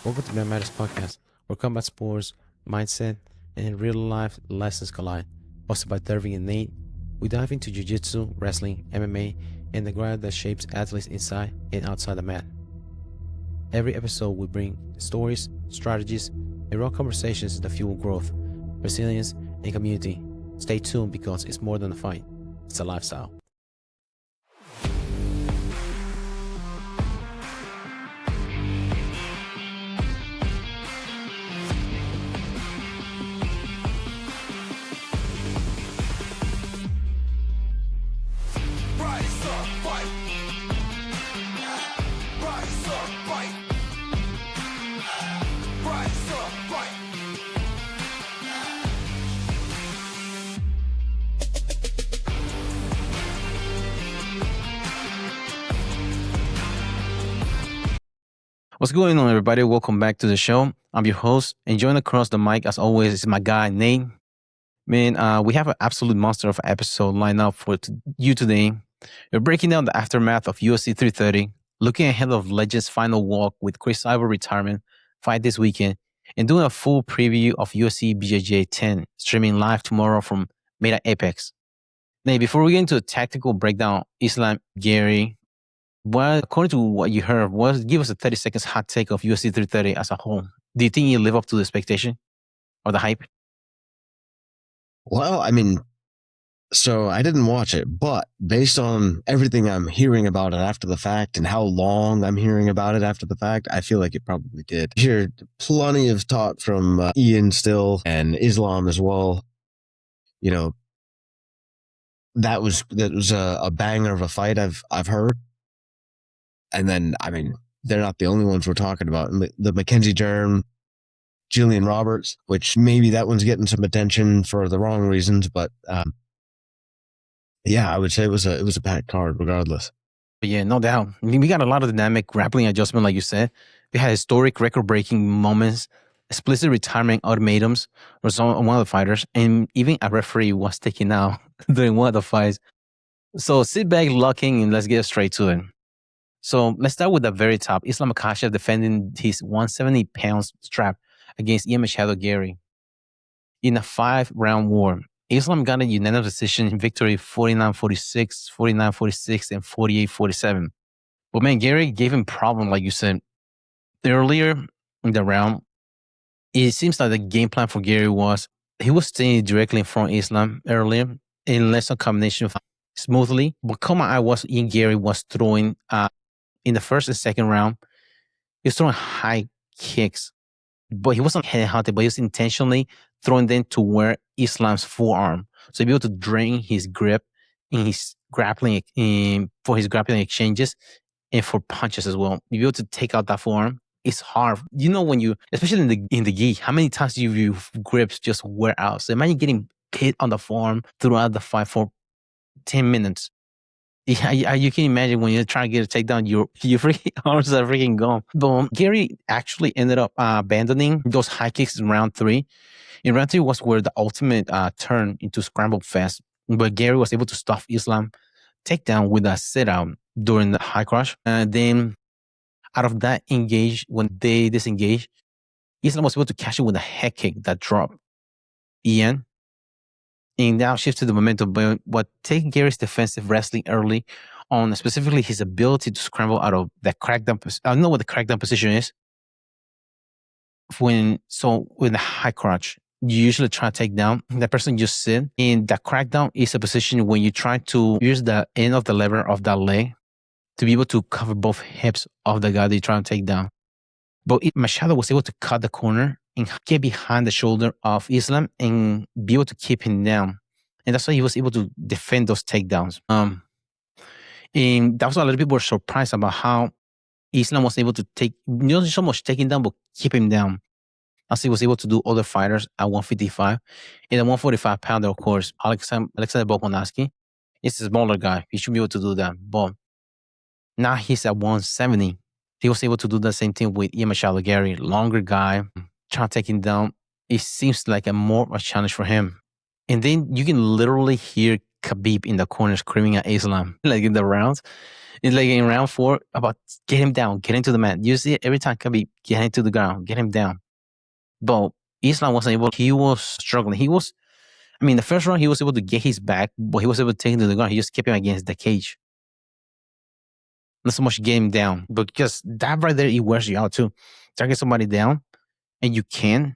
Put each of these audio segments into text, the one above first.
Welcome to the Matters Podcast, where combat sports, mindset, and real-life lessons collide. Hosted by Derving and Nate, we dive into jiu-jitsu, wrestling, MMA, and the grind that shapes athletes inside and outside the mat. Every episode, we bring stories, strategies, and raw conversations that fuel growth, resilience, and community. Stay tuned because it's more than a fight, it's a lifestyle. What's going on, everybody? Welcome back to the show. I'm your host, and joining across the mic, as always, is my guy, Nate. Man, we have an absolute monster of an episode lined up for you today. We're breaking down the aftermath of UFC 330, looking ahead of Legends' final walk with Chris Cyborg retirement fight this weekend, and doing a full preview of UFC BJJ 10, streaming live tomorrow from Meta Apex. Nate, before we get into a tactical breakdown, Islam Gary, well, according to what you heard, give us a 30 seconds hot take of UFC 330 as a whole. Do you think you live up to the expectation or the hype? Well, I mean, so I didn't watch it, but based on everything I'm hearing about it after the fact and how long I'm hearing about it after the fact, I feel like it probably did. I hear plenty of talk from Ian still and Islam as well. You know, that was a banger of a fight I've heard. And then, I mean, they're not the only ones we're talking about. The Mackenzie Dern, Gillian Robertson, which maybe that one's getting some attention for the wrong reasons, but yeah, I would say it was a packed card regardless. Yeah, no doubt. I mean, we got a lot of dynamic grappling adjustment, like you said. We had historic record-breaking moments, explicit retirement ultimatums for one of the fighters, and even a referee was taken out during one of the fights. So sit back, lock in, and let's get straight to it. So let's start with the very top. Islam Makhachev defending his 170-pound strap against Ian Machado Garry in a 5-round war. Islam got a unanimous decision victory 49-46, 49-46, and 48-47. But man, Garry gave him problem, like you said. Earlier in the round, it seems like the game plan for Garry was he was staying directly in front of Islam earlier and let some combination smoothly. But come on, Ian Garry was throwing in the first and second round, he was throwing high kicks, but he wasn't head-hunted, but he was intentionally throwing them to where Islam's forearm. So he'd be able to drain his grip in his grappling, for his grappling exchanges and for punches as well. You'd be able to take out that forearm. It's hard. You know, when you, especially in the gi, how many times do your grips just wear out? So imagine getting hit on the forearm throughout the fight for 10 minutes. Yeah, you can imagine when you're trying to get a takedown, your freaking arms are freaking gone. But Garry actually ended up abandoning those high kicks in round 3. In round 3 was where the ultimate turned into scramble fest. But Garry was able to stop Islam takedown with a sit-out during the high crush. And then out of that engage, when they disengaged, Islam was able to catch it with a head kick that dropped Ian. And now shifted the momentum, but what take Garry's defensive wrestling early on, specifically his ability to scramble out of that crackdown. I don't know what the crackdown position is. When the high crotch, you usually try to take down that person just sit. And that crackdown is a position when you try to use the end of the lever of that leg to be able to cover both hips of the guy that you're trying to take down. But Machado was able to cut the corner and get behind the shoulder of Islam and be able to keep him down. And that's why he was able to defend those takedowns. And that was a lot of people were surprised about how Islam was able to take, not so much taking down, but keep him down. As he was able to do other fighters at 155. And at 145 pounder, of course, Alexander Volkanovski is a smaller guy. He should be able to do that. But now he's at 170. He was able to do the same thing with Ian Machado Garry, longer guy, trying to take him down. It seems like more of a challenge for him. And then you can literally hear Khabib in the corner screaming at Islam, like in the rounds. It's like in round 4, about get him down, get into the mat. You see it every time Khabib, get him to the ground, get him down. But Islam wasn't able, he was struggling. The first round, he was able to get his back, but he was able to take him to the ground. He just kept him against the cage. Not so much get him down, but just that right there, it wears you out too. Target somebody down, and you can't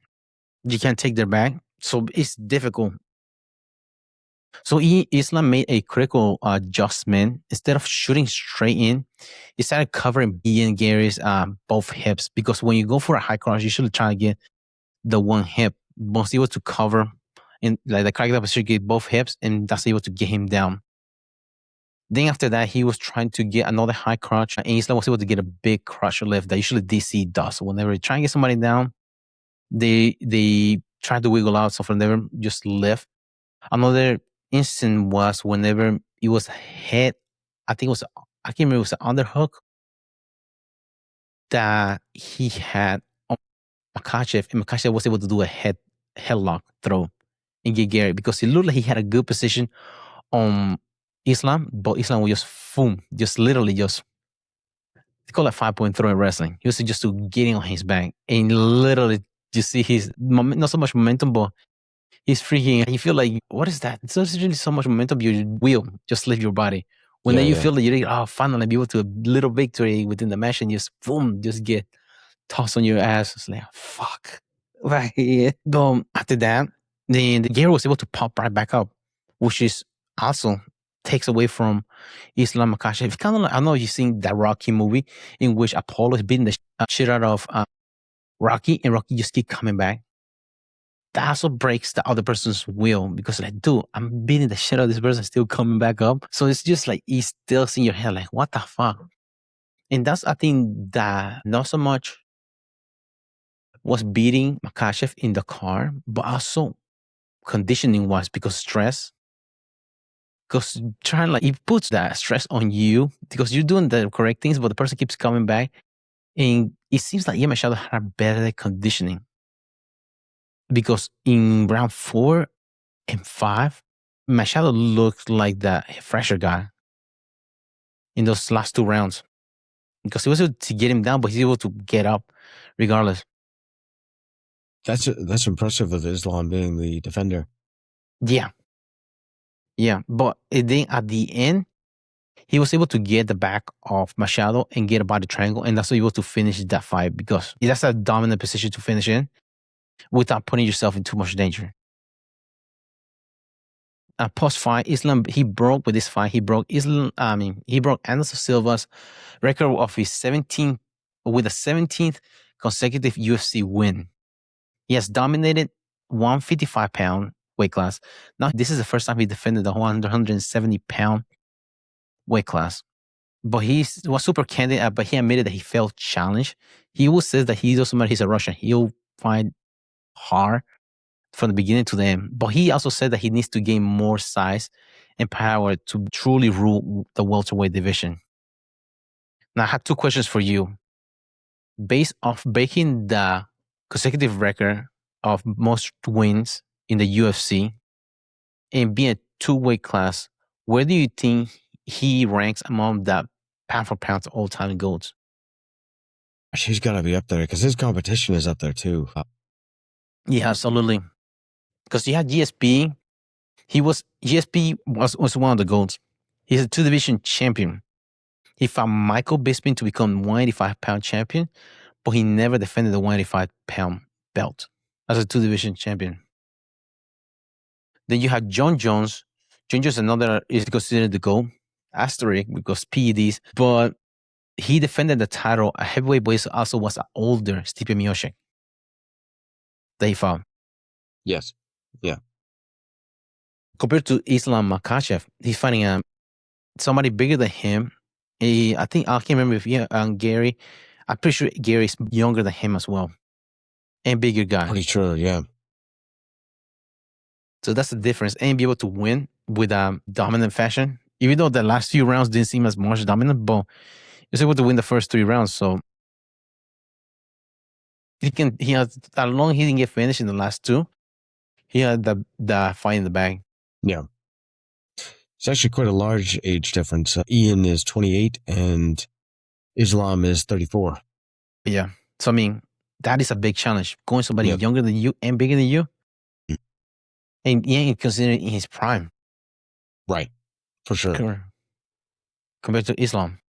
take their back. So it's difficult. So Islam made a critical adjustment. Instead of shooting straight in, he started covering Ian Gary's both hips, because when you go for a high cross, you should try to get the one hip. Once he was to cover in like the crack up should get both hips, and that's able to get him down. Then after that, he was trying to get another high crotch, and Islam was able to get a big crotch lift that usually DC does. Whenever they try and get somebody down, they try to wiggle out, so from there just lift. Another instant was whenever it was head, I can't remember, it was an underhook that he had on Makhachev, and Makhachev was able to do a headlock throw and get Gary, because it looked like he had a good position on Islam, but Islam was just literally just, they call it 5-point throw in wrestling. He was just to getting on his back, and literally you see his not so much momentum, but he's freaking. You feel like, what is that? It's not really so much momentum. You will just leave your body. When then you feel that you're finally be able to a little victory within the match, and just get tossed on your ass. It's like, fuck. Right. But after that, the Gary was able to pop right back up, which is also takes away from Islam Makhachev. Kind of like, I know you've seen that Rocky movie in which Apollo is beating the shit out of Rocky, and Rocky just keep coming back. That also breaks the other person's will, because like, dude, I'm beating the shit out of this person, still coming back up. So it's just like, he's still in your head, like, what the fuck? And that's, I think, that not so much was beating Makhachev in the car, but also conditioning wise, because stress. Because trying, like, it puts that stress on you because you're doing the correct things, but the person keeps coming back. And it seems like Ian Machado had better conditioning, because in round 4 and 5, Machado looked like the fresher guy in those last 2 rounds, because he was able to get him down, but he's able to get up regardless. That's impressive with Islam being the defender. Yeah. But then at the end, he was able to get the back of Machado and get a body triangle, and that's able to finish that fight, because that's a dominant position to finish in without putting yourself in too much danger. Post-fight, Islam, he broke with this fight. He broke Anderson Silva's record of his 17th consecutive UFC win. He has dominated 155-pound weight class. Now, this is the first time he defended the 170-pound weight class. But he was super candid, but he admitted that he felt challenged. He always says that he's a Russian. He'll fight hard from the beginning to the end. But he also said that he needs to gain more size and power to truly rule the welterweight division. Now, I have 2 questions for you. Based off breaking the consecutive record of most wins in the UFC and being a 2-weight class, where do you think he ranks among the pound for pound all-time GOATs? He's got to be up there, because his competition is up there too. Yeah, absolutely. Because you had GSP. GSP was one of the GOATs. He's a 2-division champion. He fought Michael Bisping to become 185-pound champion, but he never defended the 185-pound belt as a 2-division champion. Then you have John Jones. John Jones is considered the GOAT, asterisk, because PEDs, but he defended the title at heavyweight, but he also was an older Stipe Miocic that he fought. Yes. Yeah. Compared to Islam Makhachev, he's fighting somebody bigger than him. I can't remember if Gary. I'm pretty sure Gary's younger than him as well, and bigger guy. Pretty sure, yeah. So that's the difference, and be able to win with a dominant fashion. Even though the last few rounds didn't seem as much dominant, but he was able to win the first 3 rounds. So he has, as long as he didn't get finished in the last 2, he had the fight in the bag. Yeah. It's actually quite a large age difference. Ian is 28 and Islam is 34. Yeah. So, I mean, that is a big challenge. Going somebody Yep. younger than you and bigger than you. And yeah, considered in his prime. Right. For sure. Compared to Islam.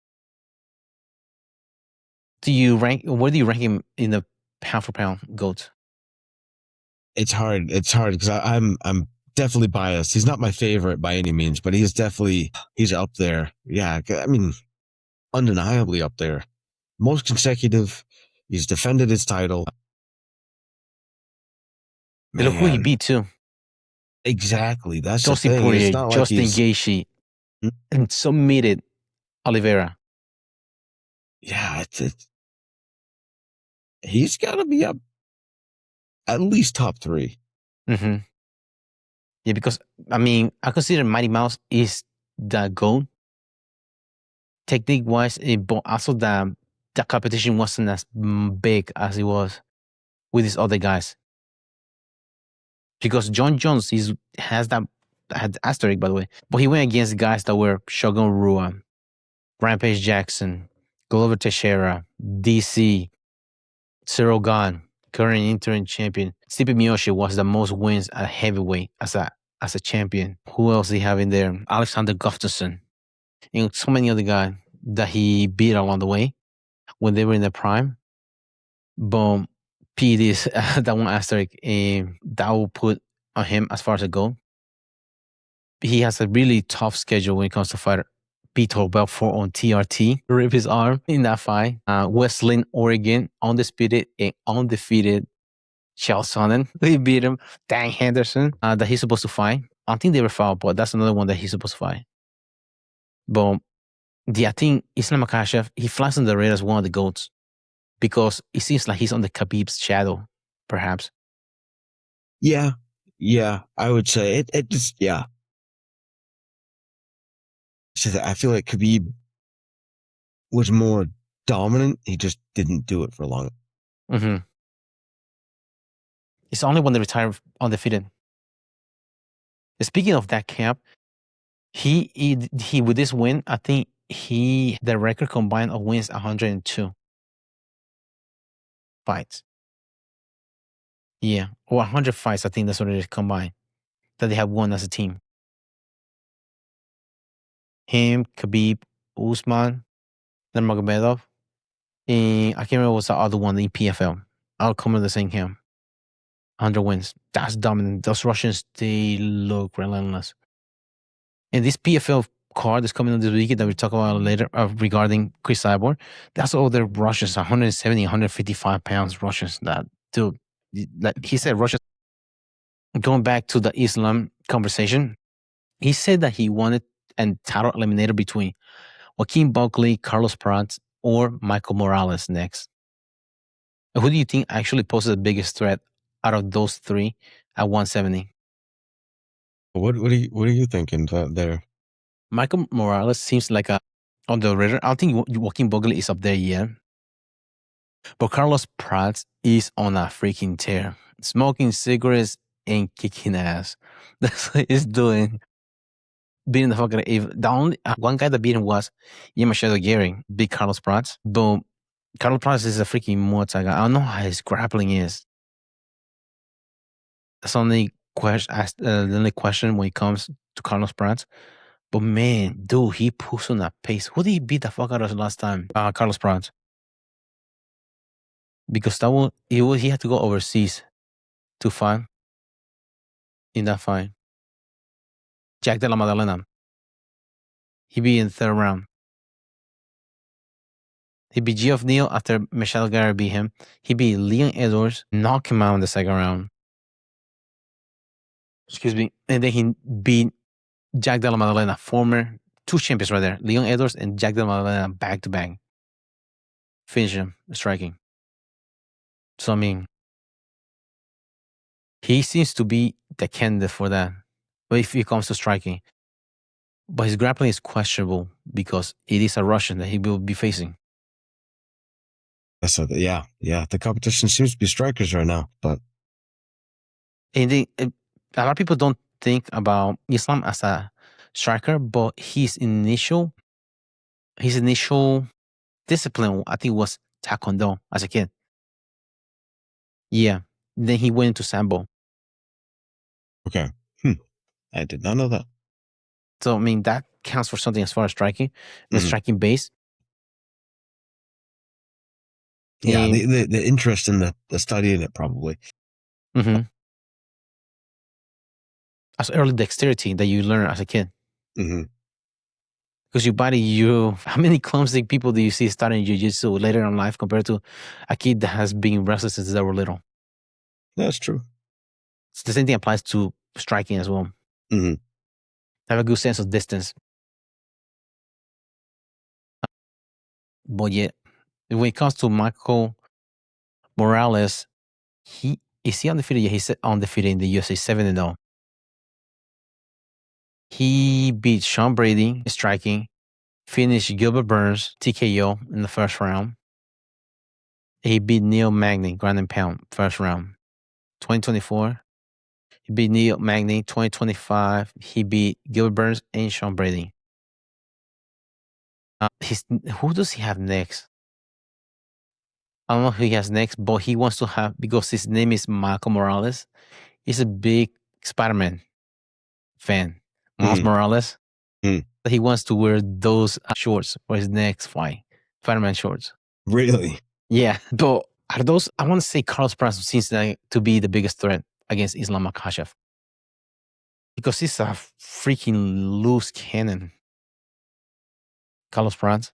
Where do you rank him in the pound for pound GOAT? It's hard because I'm definitely biased. He's not my favorite by any means, but he's up there. Yeah, I mean, undeniably up there. Most consecutive. He's defended his title. Man. Look who he beat too. Exactly. That's Dustin the thing. Poirier, It's not Justin like Gaethje, and submitted Oliveira. Yeah, he's got to be up at least top 3. Mm-hmm. Yeah, because I mean, I consider Mighty Mouse is the GOAT. Technique wise, but also the competition wasn't as big as it was with these other guys. Because John Jones had asterisk, by the way, but he went against guys that were Shogun Rua, Rampage Jackson, Glover Teixeira, DC, Cyril Gahn, current interim champion. Stipe Miocic was the most wins at heavyweight as a champion. Who else do you have in there? Alexander Gustafsson. So many other guys that he beat along the way when they were in their prime. Boom. Pete is that one asterisk that will put on him as far as it goes. He has a really tough schedule when it comes to fighter. Pete Belfort on TRT, rip his arm in that fight. West Linn, Oregon, undisputed and undefeated. Chael Sonnen, he beat him. Dan Henderson, that he's supposed to fight. I don't think they were fought, but that's another one that he's supposed to fight. But I think Islam Makhachev, he flies on the radar as one of the GOATs because it seems like he's on the Khabib's shadow, perhaps. Yeah, I would say it just, yeah. I feel like Khabib was more dominant. He just didn't do it for long. Mm-hmm. It's the only one that retired undefeated. Speaking of that camp, he with this win, I think the record combined of wins 102 fights. Yeah, or 100 fights. I think that's what it is combined that they have won as a team. Him, Khabib, Usman, Nurmagomedov, and I can't remember what's the other one in PFL. I'll come in the same camp. 100 wins. That's dominant. Those Russians, they look relentless. And this PFL card that's coming on this weekend that we'll talk about later regarding Chris Cyborg, that's all the Russians, 170, 155 pounds Russians. That, dude, like he said, Russians. Going back to the Islam conversation, he said that he wanted a title eliminator between Joaquin Buckley, Carlos Prats, or Michael Morales next. Who do you think actually poses the biggest threat out of those three at 170? What are you thinking there? Michael Morales seems like on the radar. I don't think Joaquin Buckley is up there yet. But Carlos Prats is on a freaking tear. Smoking cigarettes and kicking ass. That's what he's doing. Beating the fuck out of Eve. The only one guy that beat him was Ian Machado Garry, beat Carlos Prats. But Carlos Prats is a freaking Muay Thai guy. I don't know how his grappling is. That's the only question when it comes to Carlos Prats. But man, dude, he puts on that pace. Who did he beat the fuck out of last time? Carlos Prats. Because he had to go overseas to fight in that fight. Jack Della Maddalena. He beat in the third round. He beat Geoff Neal after Machado Garry beat him. He beat Leon Edwards, knocked him out in the second round. Excuse me. And then he beat Jack Della Maddalena, former two champions right there. Leon Edwards and Jack Della Maddalena back to back. Finish him, striking. So, I mean, he seems to be the candidate for that. But if it comes to striking. But his grappling is questionable because it is a Russian that he will be facing. So, yeah. The competition seems to be strikers right now, but. And a lot of people don't think about Islam as a striker, but his initial discipline, I think, was taekwondo as a kid. Yeah. Then he went into sambo. Okay. I did not know that. So I mean that counts for something as far as striking, the Mhm. striking base. Yeah, And, the interest in the study in it probably. mhm. As early dexterity that you learn as a kid. hmm Because your body, how many clumsy people do you see starting jiu-jitsu later in life compared to a kid that has been wrestling since they were little? That's true. So the same thing applies to striking as well. hmm Have a good sense of distance. But yet, when it comes to Michael Morales, is he undefeated? Yeah, he's undefeated in the UFC 7-0. He beat Sean Brady striking, finished Gilbert Burns TKO in the first round. He beat Neil Magny ground and pound first round. 2024, he beat Neil Magny. 2025, he beat Gilbert Burns and Sean Brady. Who does he have next? I don't know who he has next, but he wants to have, because his name is Michael Morales. He's a big Spider-Man fan. Miles Morales. He wants to wear those shorts for his next fight. Spider-Man shorts. Really? Yeah. But are those, I want to say Carlos Prazo seems like to be the biggest threat against Islam Makhachev. Because he's a freaking loose cannon. Carlos Prazo.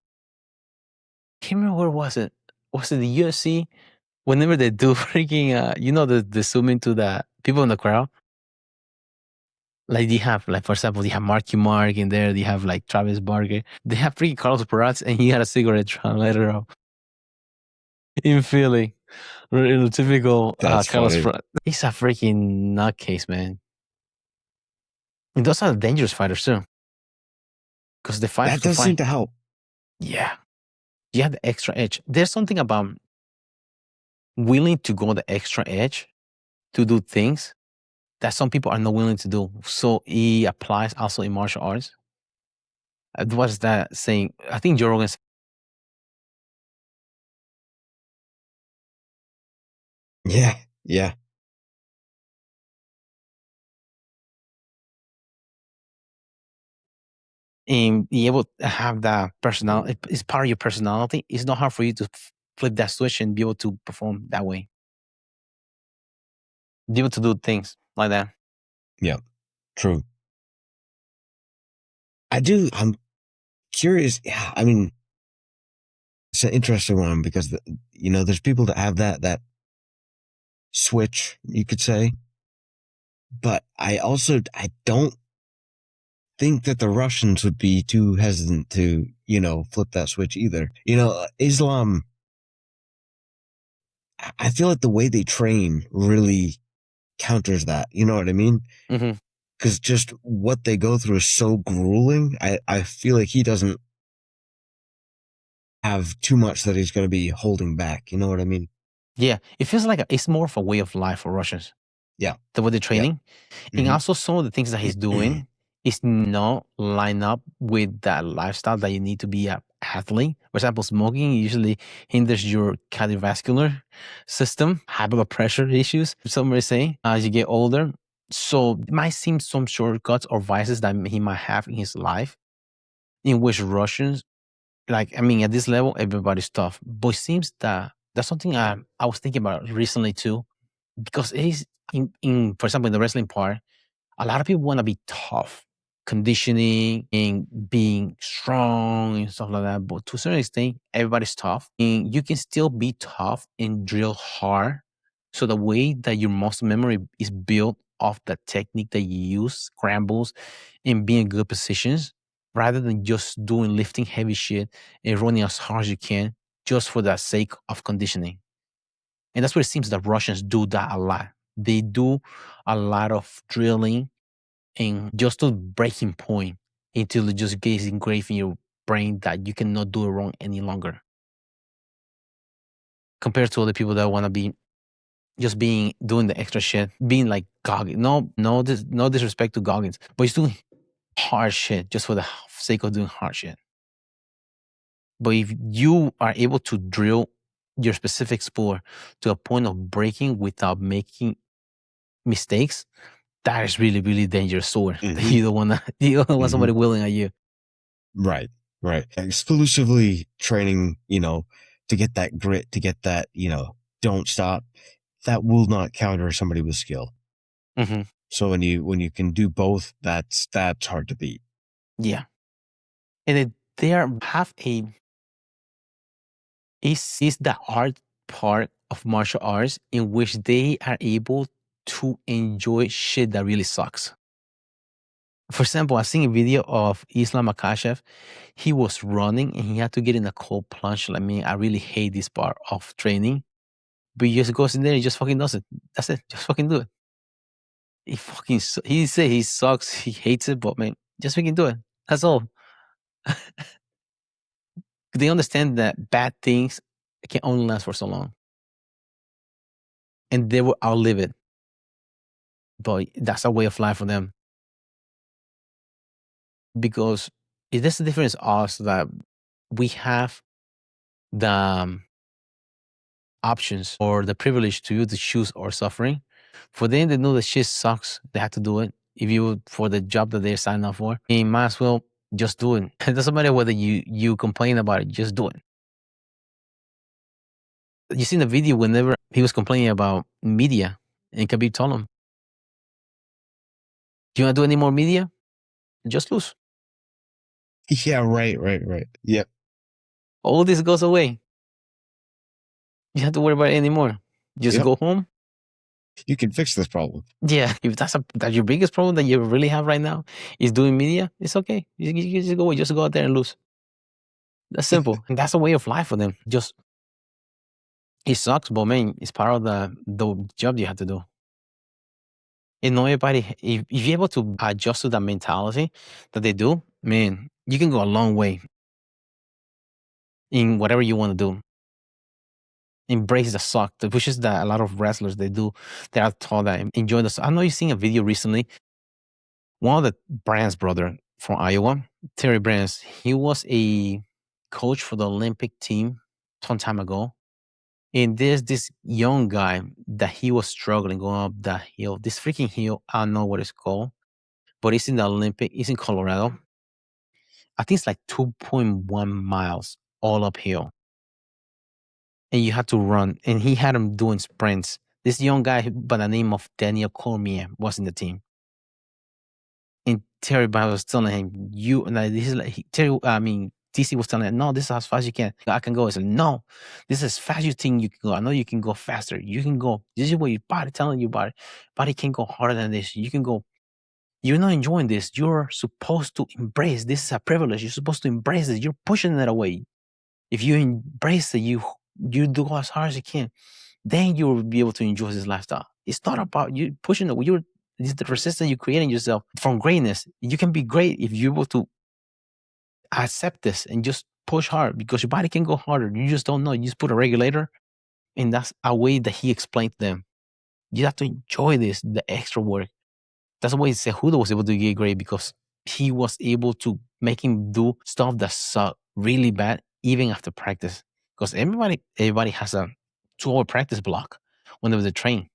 Can't remember where was it. Was it the UFC? Whenever they do freaking, the zoom into the people in the crowd. Like they have, like for example, they have Marky Mark in there. They have like Travis Barker. They have freaking Carlos Prazo, and he had a cigarette trying to light it up in Philly. In the typical That's Carlos funny. Prazo. He's a freaking nutcase, man. And those are dangerous fighters too, because they fight That to does fight. seem to help. Yeah, you have the extra edge. There's something about willing to go the extra edge to do things that some people are not willing to do. So it applies also in martial arts. What's that saying? I think Joe Rogan. Yeah. Yeah. And be able to have that personality, it's part of your personality. It's not hard for you to flip that switch and be able to perform that way. Be able to do things like that. Yeah. True. I'm curious. Yeah. I mean, it's an interesting one because, there's people that have that switch, you could say. But I don't think that the Russians would be too hesitant to, flip that switch either. Islam, I feel like the way they train really counters that. You know what I mean? Mm-hmm. Because just what they go through is so grueling. I feel like he doesn't have too much that he's going to be holding back. You know what I mean? Yeah, it feels like it's more of a way of life for Russians. Yeah. The way they're training. And Mhm. also some of the things that he's doing is not line up with that lifestyle that you need to be an athlete. For example, smoking usually hinders your cardiovascular system, high blood pressure issues, some may say, as you get older. So it might seem some shortcuts or vices that he might have in his life, in which Russians, at this level, everybody's tough. But it seems that that's something I was thinking about recently too, because it is for example, in the wrestling part, a lot of people want to be tough, conditioning and being strong and stuff like that. But to a certain extent, everybody's tough. And you can still be tough and drill hard. So the way that your muscle memory is built off the technique that you use, scrambles, and being in good positions, rather than just lifting heavy shit and running as hard as you can just for the sake of conditioning. And that's what it seems that Russians do that a lot. They do a lot of drilling and just to breaking point until it just gets engraved in your brain that you cannot do it wrong any longer. Compared to other people that want to be just doing the extra shit, being like Goggins. No disrespect to Goggins, but he's doing hard shit just for the sake of doing hard shit. But if you are able to drill your specific sport to a point of breaking without making mistakes, that is really, really dangerous sword. Mhm. You don't want somebody willing at you. Right. Exclusively training, to get that grit, to get that, don't stop. That will not counter somebody with skill. Mm-hmm. So when you can do both, that's hard to beat. Yeah. And they have is the art part of martial arts in which they are able to enjoy shit that really sucks. For example, I've seen a video of Islam Makhachev. He was running and he had to get in a cold plunge. Like me, I really hate this part of training. But he just goes in there and just fucking does it. That's it. Just fucking do it. He say he sucks, he hates it, but man, just fucking do it. That's all. They understand that bad things can only last for so long. And they will outlive it. But that's a way of life for them. Because there's a difference us that we have the options or the privilege to choose our suffering. For them, they know that shit sucks. They have to do it. If you for the job that they're signing up for, you might as well just do it. It doesn't matter whether you complain about it, just do it. You seen the video whenever he was complaining about media, and Khabib told him, "Do you want to do any more media? Just lose. Yeah, right. Yep. All this goes away. You don't have to worry about it anymore. Just go home. You can fix this problem. Yeah, if that's your biggest problem that you really have right now is doing media, it's okay. You just go out there and lose. That's simple. And that's a way of life for them. Just it sucks, but man, it's part of the job you have to do. And not everybody, if you're able to adjust to that mentality that they do, man, you can go a long way in whatever you want to do. Embrace the suck, which is that a lot of wrestlers they do. They are taught that enjoy the suck. I know you've seen a video recently. One of the Brands brother from Iowa, Terry Brands, he was a coach for the Olympic team some time ago. And there's this young guy that he was struggling going up that hill. This freaking hill, I don't know what it's called, but it's in the Olympic, it's in Colorado. I think it's like 2.1 miles all uphill. And you had to run. And he had him doing sprints. This young guy by the name of Daniel Cormier was in the team. And Terry was telling him, this is like, DC was telling him, no, this is as fast as you can. I can go. I said, no, this is as fast as you think you can go. I know you can go faster. You can go. This is what your body telling you about it. Body can go harder than this. You can go. You're not enjoying this. You're supposed to embrace. This is a privilege. You're supposed to embrace it. You're pushing it away. If you embrace it, you do as hard as you can, then you'll be able to enjoy this lifestyle. It's not about you pushing it. It's the resistance you're creating yourself from greatness. You can be great if you're able to accept this and just push hard because your body can go harder. You just don't know. You just put a regulator, and that's a way that he explained to them. You have to enjoy this, the extra work. That's why Cejudo was able to get great because he was able to make him do stuff that sucked really bad even after practice. Because everybody has a 2-hour practice block whenever they train.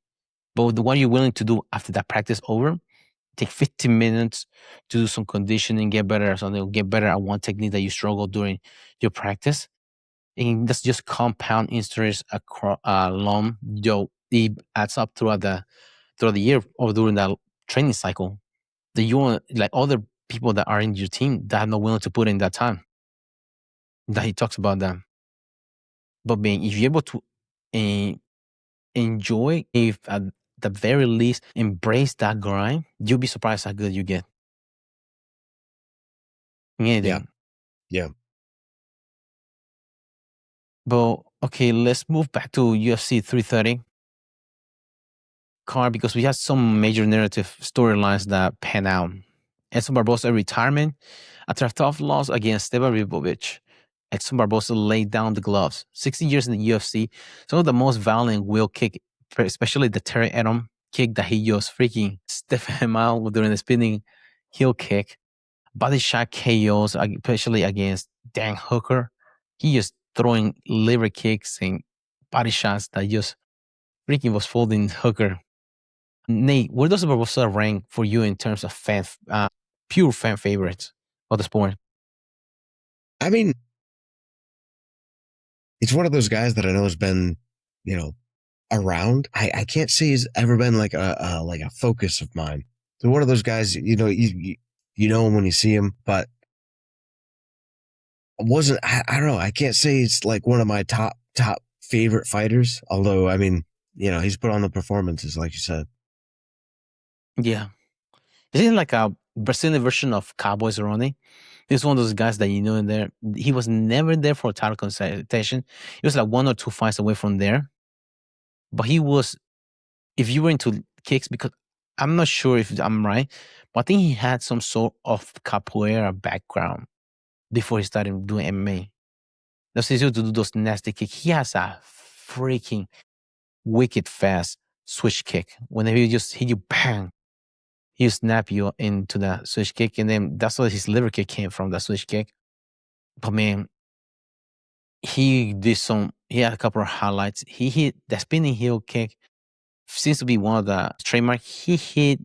But what you're willing to do after that practice over, take 15 minutes to do some conditioning, get better at something, get better at one technique that you struggle during your practice. And that's just compound interest along. It adds up throughout the year or during that training cycle. That you want like other people that are in your team that are not willing to put in that time. That he talks about that. But if you're able to enjoy, if at the very least embrace that grind, you'll be surprised how good you get. Anything. Yeah. But okay, let's move back to UFC 330 card because we had some major narrative storylines that pan out. Edson Barboza retirement after a tough loss against Stevan Ribovic. Edson Barboza laid down the gloves. 60 years in the UFC, some of the most violent wheel kick, especially the Terry Edom kick that he just freaking stepped him out during the spinning heel kick. body shot KOs, especially against Dan Hooker. He just throwing liver kicks and body shots that just freaking was folding Hooker. Nate, where does Barboza rank for you in terms of pure fan favorites of the sport? I mean, it's one of those guys that I know has been, around. I can't say he's ever been like a focus of mine. So one of those guys, you know him when you see him, but I don't know. I can't say it's like one of my top favorite fighters. Although, I mean, he's put on the performances, like you said. Yeah. Is he like a Brazilian version of Cowboy Cerrone? He's one of those guys that in there. He was never there for a title consultation. He was like 1 or 2 fights away from there. But he was, if you were into kicks, because I'm not sure if I'm right, but I think he had some sort of capoeira background before he started doing MMA. That's easy to do those nasty kicks. He has a freaking wicked fast switch kick. Whenever he just hit you, bang, he'll snap you into that switch kick. And then that's where his liver kick came from, that switch kick. But man, he had a couple of highlights. He hit the spinning heel kick, seems to be one of the trademark. He hit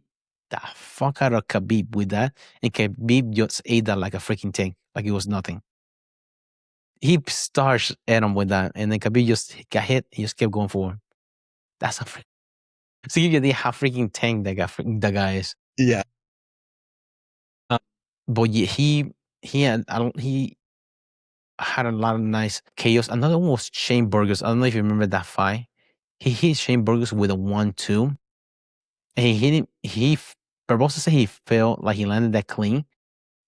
the fuck out of Khabib with that, and Khabib just ate that like a freaking tank, like it was nothing. He starched at him with that, and then Khabib just got hit. He just kept going forward. That's a freaking. So you get how freaking tank that guy is. Yeah. But yeah, he had a lot of nice chaos. Another one was Shane Burgos. I don't know if you remember that fight. He hit Shane Burgos with a 1-2. And he hit him. Barboza said he felt like he landed that clean.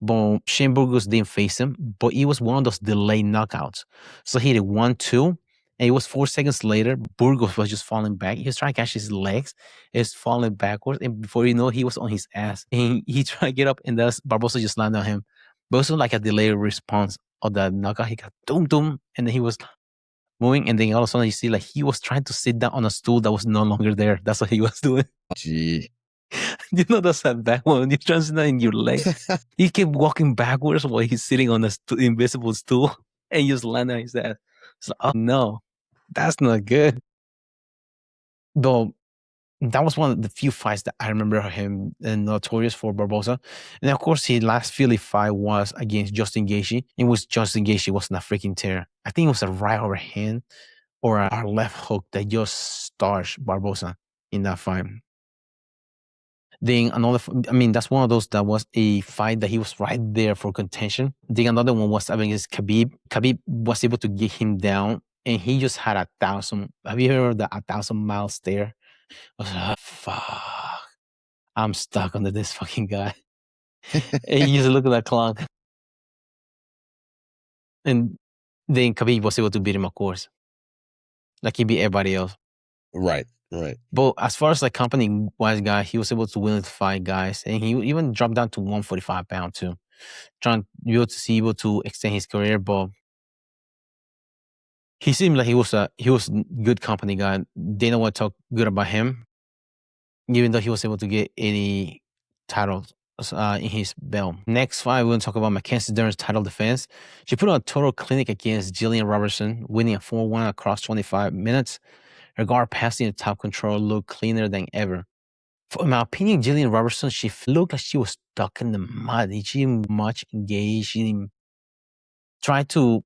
But Shane Burgos didn't face him. But it was one of those delayed knockouts. So he hit 1-2. And it was 4 seconds later, Burgos was just falling back. He was trying to catch his legs. He's falling backwards. And before you know, he was on his ass. And he tried to get up, and Barboza just landed on him. But it was like a delayed response of the knockout. He got doom, doom. And then he was moving. And then all of a sudden, you see like he was trying to sit down on a stool that was no longer there. That's what he was doing. Gee. That's that bad one. You're trying to sit down in your leg. He kept walking backwards while he's sitting on the invisible stool. And you just land on his ass. It's like, oh no. That's not good. Though that was one of the few fights that I remember him notorious for Barboza. And of course, his last Philly fight was against Justin Gaethje. It was Justin Gaethje wasn't a freaking tear. I think it was a right overhand or a left hook that just starched Barboza in that fight. Then that's one of those that was a fight that he was right there for contention. Then another one was against Khabib. Khabib was able to get him down, and he just had 1,000. Have you heard of the 1,000-mile stare? I was like, fuck. I'm stuck under this fucking guy. And he just looked at that clock. And then Khabib was able to beat him, of course. Like he beat everybody else. Right. But as far as like company-wise guy, he was able to win the fight guys. And he even dropped down to 145 pounds too. Trying to be able to extend his career, but he seemed like he was a good company guy. They don't want to talk good about him, even though he was able to get any titles in his belt. Next fight, we're going to talk about Mackenzie Dern's title defense. She put on a total clinic against Gillian Robertson, winning a 4-1 across 25 minutes. Her guard passing the top control looked cleaner than ever. In my opinion, Gillian Robertson, she looked like she was stuck in the mud. She didn't much engage. She didn't try to,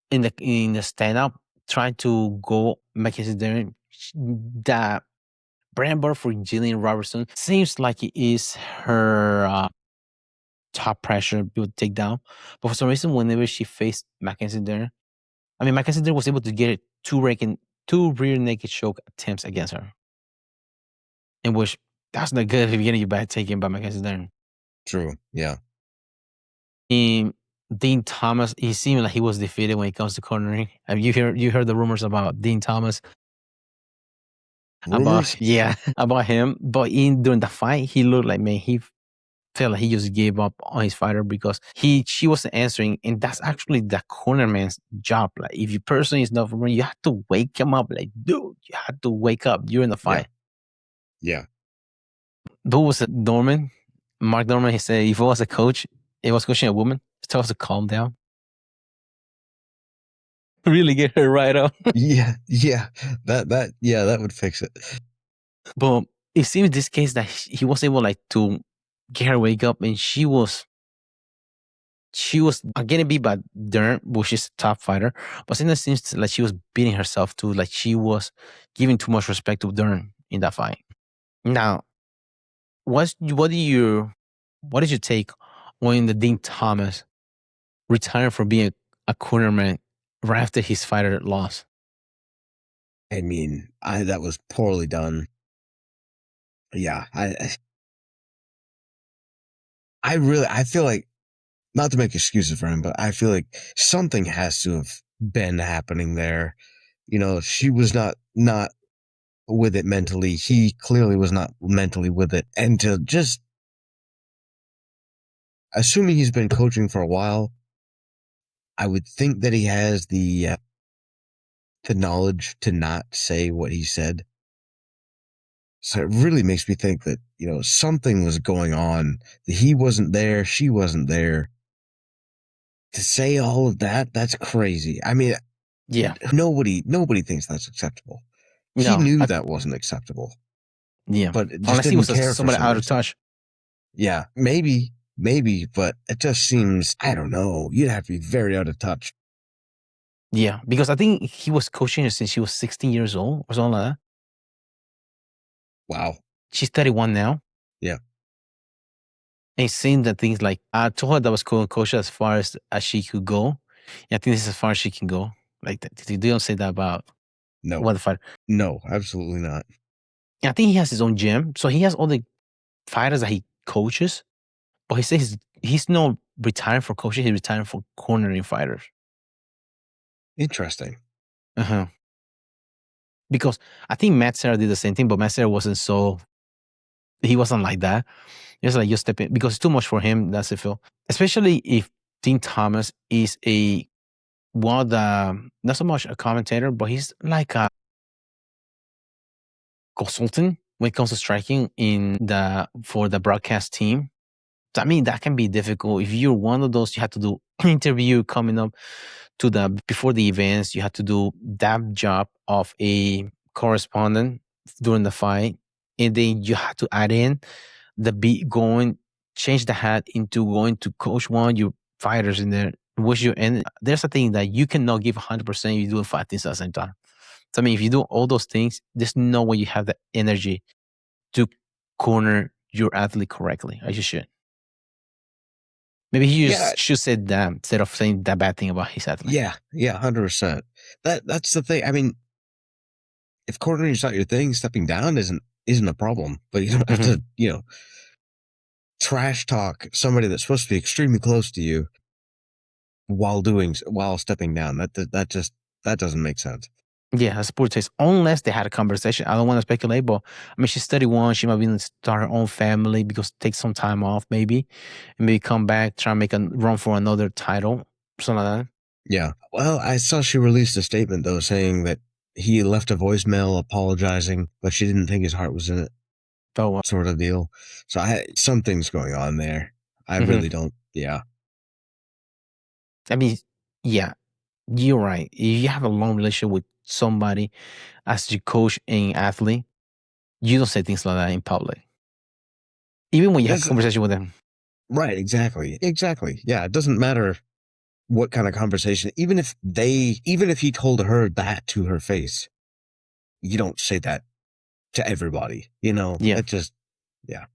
in the standout, try to go Mackenzie Dern. That brand bar for Gillian Robertson seems like it is her top pressure build takedown. But for some reason, whenever she faced Mackenzie Dern, Mackenzie Dern was able to get two rear naked choke attempts against her. In which, that's not good if you're getting your back taken by Mackenzie Dern. True, yeah. Dean Thomas, he seemed like he was defeated when it comes to cornering. Have you heard the rumors about Dean Thomas? Rumors? About him. But during the fight, he looked like, man, he felt like he just gave up on his fighter because she wasn't answering, and that's actually the corner man's job. Like, if your person is not for you have to wake him up. Like, dude, you have to wake up. You're in the fight. Yeah. Who was it? Norman? Mark Norman, he said, if I was a coach, It was coaching a woman. Tell us to calm down. Really get her right up. Yeah, that would fix it. But it seems in this case that he was able like to get her wake up, and she was getting beat by Dern, which is a top fighter. But then it seems like she was beating herself too. Like she was giving too much respect to Dern in that fight. Now, what did you take when the Dean Thomas retired from being a cornerman right after his fighter lost? I mean, that was poorly done. Yeah, I feel like, not to make excuses for him, but I feel like something has to have been happening there. You know, she was not with it mentally. He clearly was not mentally with it. And to just, assuming he's been coaching for a while, I would think that he has the knowledge to not say what he said. So it really makes me think that, you know, something was going on. That he wasn't there, she wasn't there. To say all of that, that's crazy. I mean, Yeah, nobody thinks that's acceptable. He knew that wasn't acceptable. Yeah, but it just unless he didn't was care for somebody some out of reason. touch. Yeah, maybe, but it just seems, I don't know. You'd have to be very out of touch. Yeah, because I think he was coaching her since she was 16 years old or something like that. Wow. She's 31 now. Yeah. And seeing the things like, I told her that was coach as far as she could go. And I think this is as far as she can go. Like, they don't say that about No. the fighter. No, absolutely not. And I think he has his own gym. So he has all the fighters that he coaches. But he says he's not retiring for coaching. He's retiring for cornering fighters. Interesting. Uh-huh. Because I think Matt Serra did the same thing, but Matt Serra he wasn't like that. It's like you step in because it's too much for him. That's it, Phil. Especially if Dean Thomas is one of the, not so much a commentator, but he's like a consultant when it comes to striking for the broadcast team. So, I mean, that can be difficult. If you're one of those, you have to do interview coming up before the events. You have to do that job of a correspondent during the fight, and then you have to add in the beat change the hat into going to coach one of your fighters in there, and there's a thing that you cannot give 100% if you do 5 things at the same time. So, I mean, if you do all those things, there's no way you have the energy to corner your athlete correctly, as you should. Maybe he should say that instead of saying that bad thing about his athlete. Yeah, 100%. That's the thing. I mean, if cornering is not your thing, stepping down isn't a problem. But you don't have to, you know, trash talk somebody that's supposed to be extremely close to you while stepping down. That doesn't make sense. Yeah, that's poor taste. Unless they had a conversation. I don't want to speculate, but I mean, she's 31. She might be start her own family because take some time off, maybe, and maybe come back, try and make a run for another title, something like that. Yeah. Well, I saw she released a statement though, saying that he left a voicemail apologizing, but she didn't think his heart was in it. Oh, wow. Sort of deal. So something's going on there. I really don't. Yeah. I mean, yeah, you're right. If you have a long relationship with somebody as your coach and athlete, you don't say things like that in public. Even when you have a conversation with them. Right, exactly. Yeah, it doesn't matter what kind of conversation. Even if he told her that to her face, you don't say that to everybody, you know? Yeah. It just, yeah.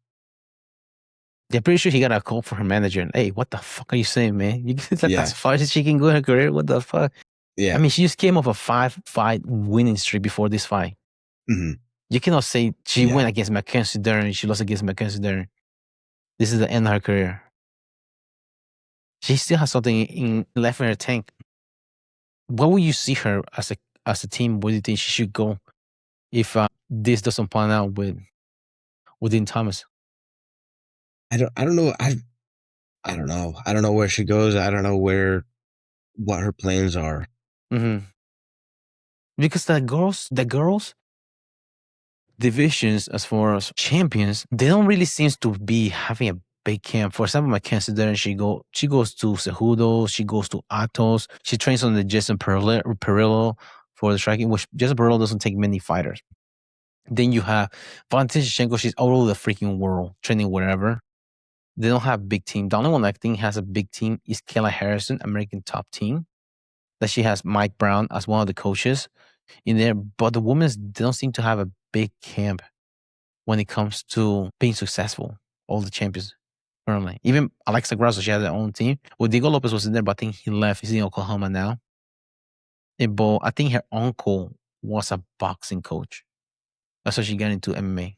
They're pretty sure he got a call from her manager and, hey, what the fuck are you saying, man? As far as she can go in her career, what the fuck? Yeah. I mean, she just came off a 5-fight winning streak before this fight. Mm-hmm. You cannot say she went against Mackenzie Dern, she lost against Mackenzie Dern. This is the end of her career. She still has something left in her tank. What would you see her as a team? Where do you think she should go if this doesn't pan out with Dean Thomas? I don't know. I don't know. I don't know where she goes. I don't know what her plans are. Mm-hmm. Because the girls divisions as far as champions, they don't really seem to be having a big camp. For example, Mackenzie Dern, she goes to Cejudo, she goes to Atos, she trains on the Jason Perillo for the striking, which Jason Perillo doesn't take many fighters. Then you have Valentina Shevchenko, she's all over the freaking world, training wherever. They don't have a big team. The only one I think has a big team is Kayla Harrison, American Top Team, that she has Mike Brown as one of the coaches in there. But the women's, they don't seem to have a big camp when it comes to being successful. All the champions currently. Even Alexa Grasso, she has her own team. Well, Diego Lopez was in there, but I think he left. He's in Oklahoma now. But I think her uncle was a boxing coach. That's how she got into MMA.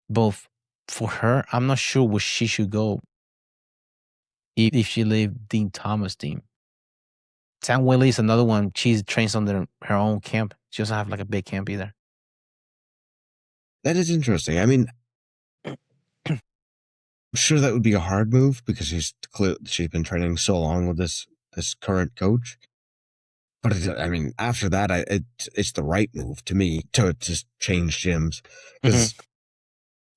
Both for her, I'm not sure where she should go if she leave Dean Thomas' team. Sam Willie is another one. She trains under her own camp. She doesn't have like a big camp either. That is interesting. I mean, I'm sure that would be a hard move because she's been training so long with this current coach. But I mean, after that, it's the right move to me to just change gyms because,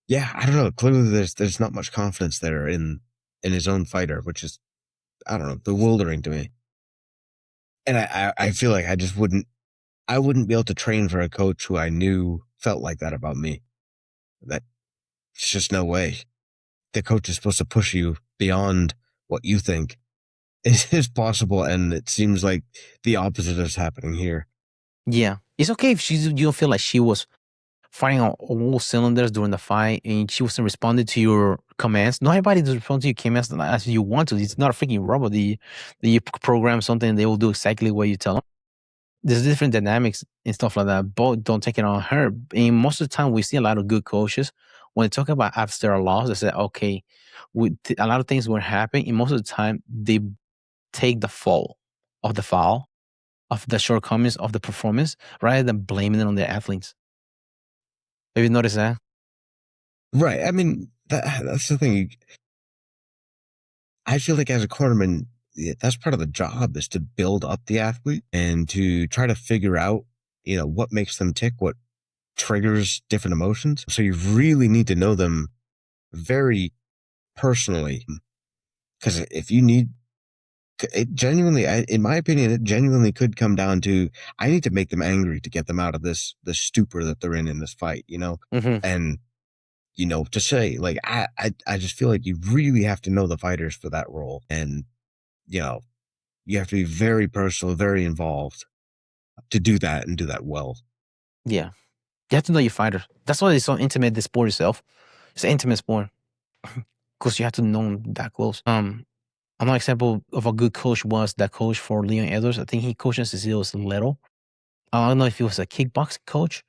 yeah, I don't know. Clearly, there's not much confidence there in his own fighter, which is, I don't know, bewildering to me. And I feel like I wouldn't be able to train for a coach who I knew felt like that about me. That's just no way. The coach is supposed to push you beyond what you think is possible, and it seems like the opposite is happening here. Yeah. It's okay if you don't feel like she was firing on all cylinders during the fight and she wasn't responding to your commands. Not everybody does respond to your commands as you want to. It's not a freaking robot. You program something and they will do exactly what you tell them. There's different dynamics and stuff like that, but don't take it on her. And most of the time, we see a lot of good coaches when they talk about after a loss. They say, okay, a lot of things were happening, and most of the time, they take the fault of the foul, of the shortcomings of the performance, rather than blaming it on the athletes. Have you noticed that? Right. I mean, that's the thing. I feel like as a cornerman, that's part of the job is to build up the athlete and to try to figure out, what makes them tick, what triggers different emotions. So you really need to know them very personally. Because if you need, it genuinely, in my opinion, it genuinely could come down to, I need to make them angry to get them out of this stupor that they're in this fight, and, to say, like, I just feel like you really have to know the fighters for that role. And, you have to be very personal, very involved to do that and do that well. Yeah. You have to know your fighter. That's why it's so intimate, the sport itself. It's an intimate sport. Because you have to know them that close. Another example of a good coach was that coach for Leon Edwards. I think he coached since he was little. I don't know if he was a kickboxing coach,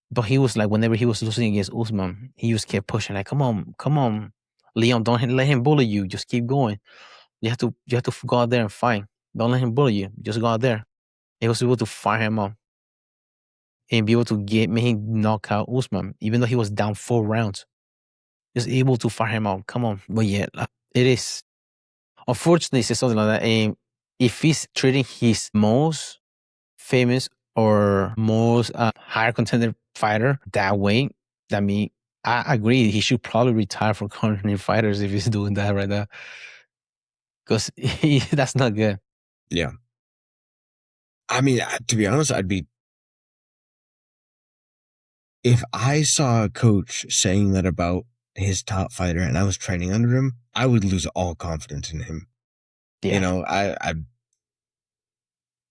but he was like, whenever he was losing against Usman, he just kept pushing, like, come on, Leon, don't let him bully you. Just keep going. You have to go out there and fight. Don't let him bully you. Just go out there. He was able to fire him up and be able to make him knock out Usman, even though he was down 4 rounds. Just able to fire him out. Come on. But yeah, it is. Unfortunately, it's something like that. And if he's treating his most famous or most higher contender fighter that way, I mean, I agree. He should probably retire from cornering fighters if he's doing that right now. Because that's not good. Yeah. I mean, to be honest, if I saw a coach saying that about his top fighter and I was training under him, I would lose all confidence in him. Yeah.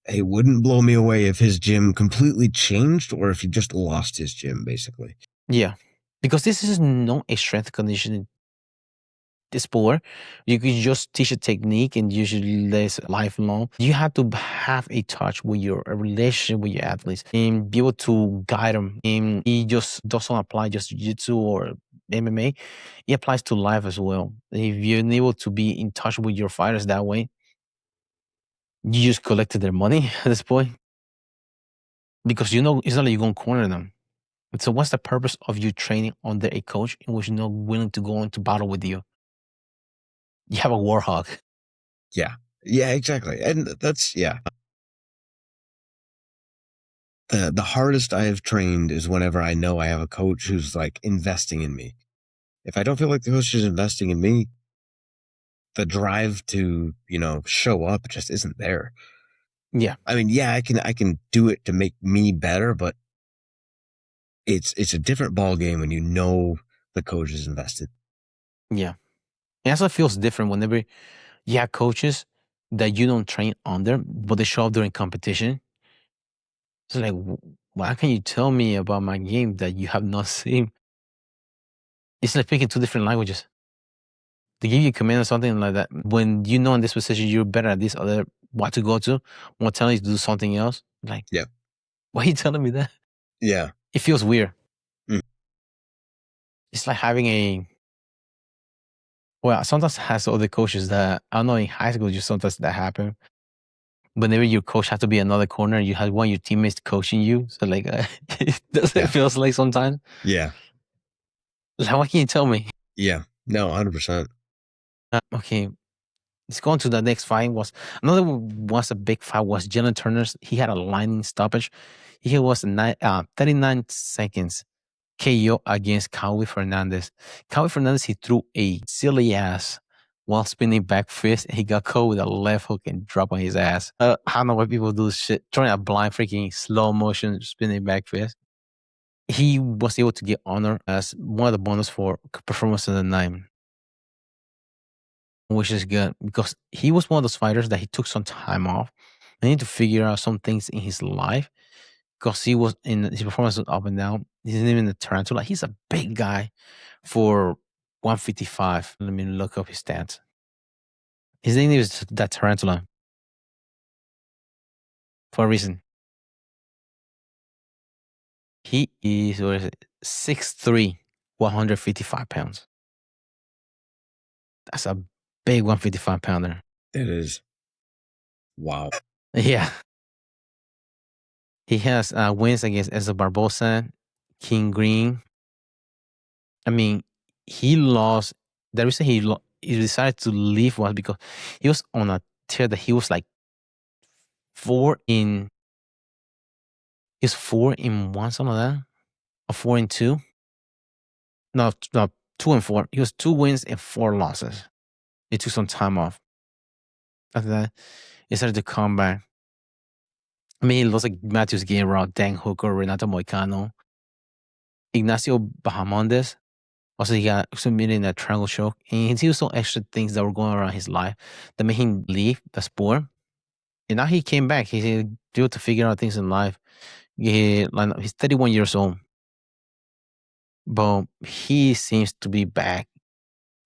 It wouldn't blow me away if his gym completely changed or if he just lost his gym, basically. Yeah. Because this is not a strength conditioning sport. You can just teach a technique and usually less lifelong. You have to have a relationship with your athletes and be able to guide them. And it just doesn't apply just jiu-jitsu or MMA. It applies to life as well. If you're able to be in touch with your fighters that way, you just collected their money at this point. Because it's not like you're going to corner them. So what's the purpose of you training under a coach in which you're not willing to go into battle with you? You have a war hog. Yeah. Yeah, exactly. And that's, yeah. The hardest I have trained is whenever I know I have a coach who's like investing in me. If I don't feel like the coach is investing in me, the drive to, show up just isn't there. Yeah. I mean, yeah, I can do it to make me better, but it's a different ball game when the coach is invested. Yeah. And that's what feels different whenever you have coaches that you don't train under, but they show up during competition. It's like, why can you tell me about my game that you have not seen? It's like speaking two different languages. They give you a command or something like that. When you know in this position you're better at this other what to go to, what telling you to do something else. Like, Yeah. why are you telling me that? Yeah. It feels weird. Mm. It's like having sometimes has other coaches that I don't know in high school just sometimes that happen. Whenever your coach has to be another corner, you have one of your teammates coaching you. So like, it doesn't feels like sometimes. Yeah. Like, what can you tell me? Yeah. No, 100%. Okay, let's go on to the next fight. Was a big fight was Jalin Turner's. He had a lightning stoppage. He was 39 seconds KO against Cowboy Fernandez. Cowboy Fernandez, he threw a silly ass while spinning back fist. He got caught with a left hook and dropped on his ass. I don't know why people do this shit. Throwing a blind freaking slow motion spinning back fist. He was able to get honor as one of the bonus for performance of the night, which is good because he was one of those fighters that he took some time off. I need to figure out some things in his life because he was in his performance was up and down. He's even the tarantula. He's a big guy for 155. Let me look up his stats. His name is that tarantula for a reason. He is, what is it, 6'3", 155 pounds. That's a big 155 pounder. It is. Wow. Yeah. He has wins against Edson Barboza, King Green. I mean, he lost. The reason he decided to leave was because he was on a tear that he was like 4-1, something like that, or 4-2. No, 2-4. He was 2 wins and 4 losses. He took some time off. After that, he started to come back. I mean, he lost like Matthews Guerrero, Dan Hooker, Renato Moicano, Ignacio Bahamondes. Also, he got submitted in a triangle choke. And he was some extra things that were going around his life that made him leave the sport. And now he came back. He's able to figure out things in life. He's 31 years old. But he seems to be back.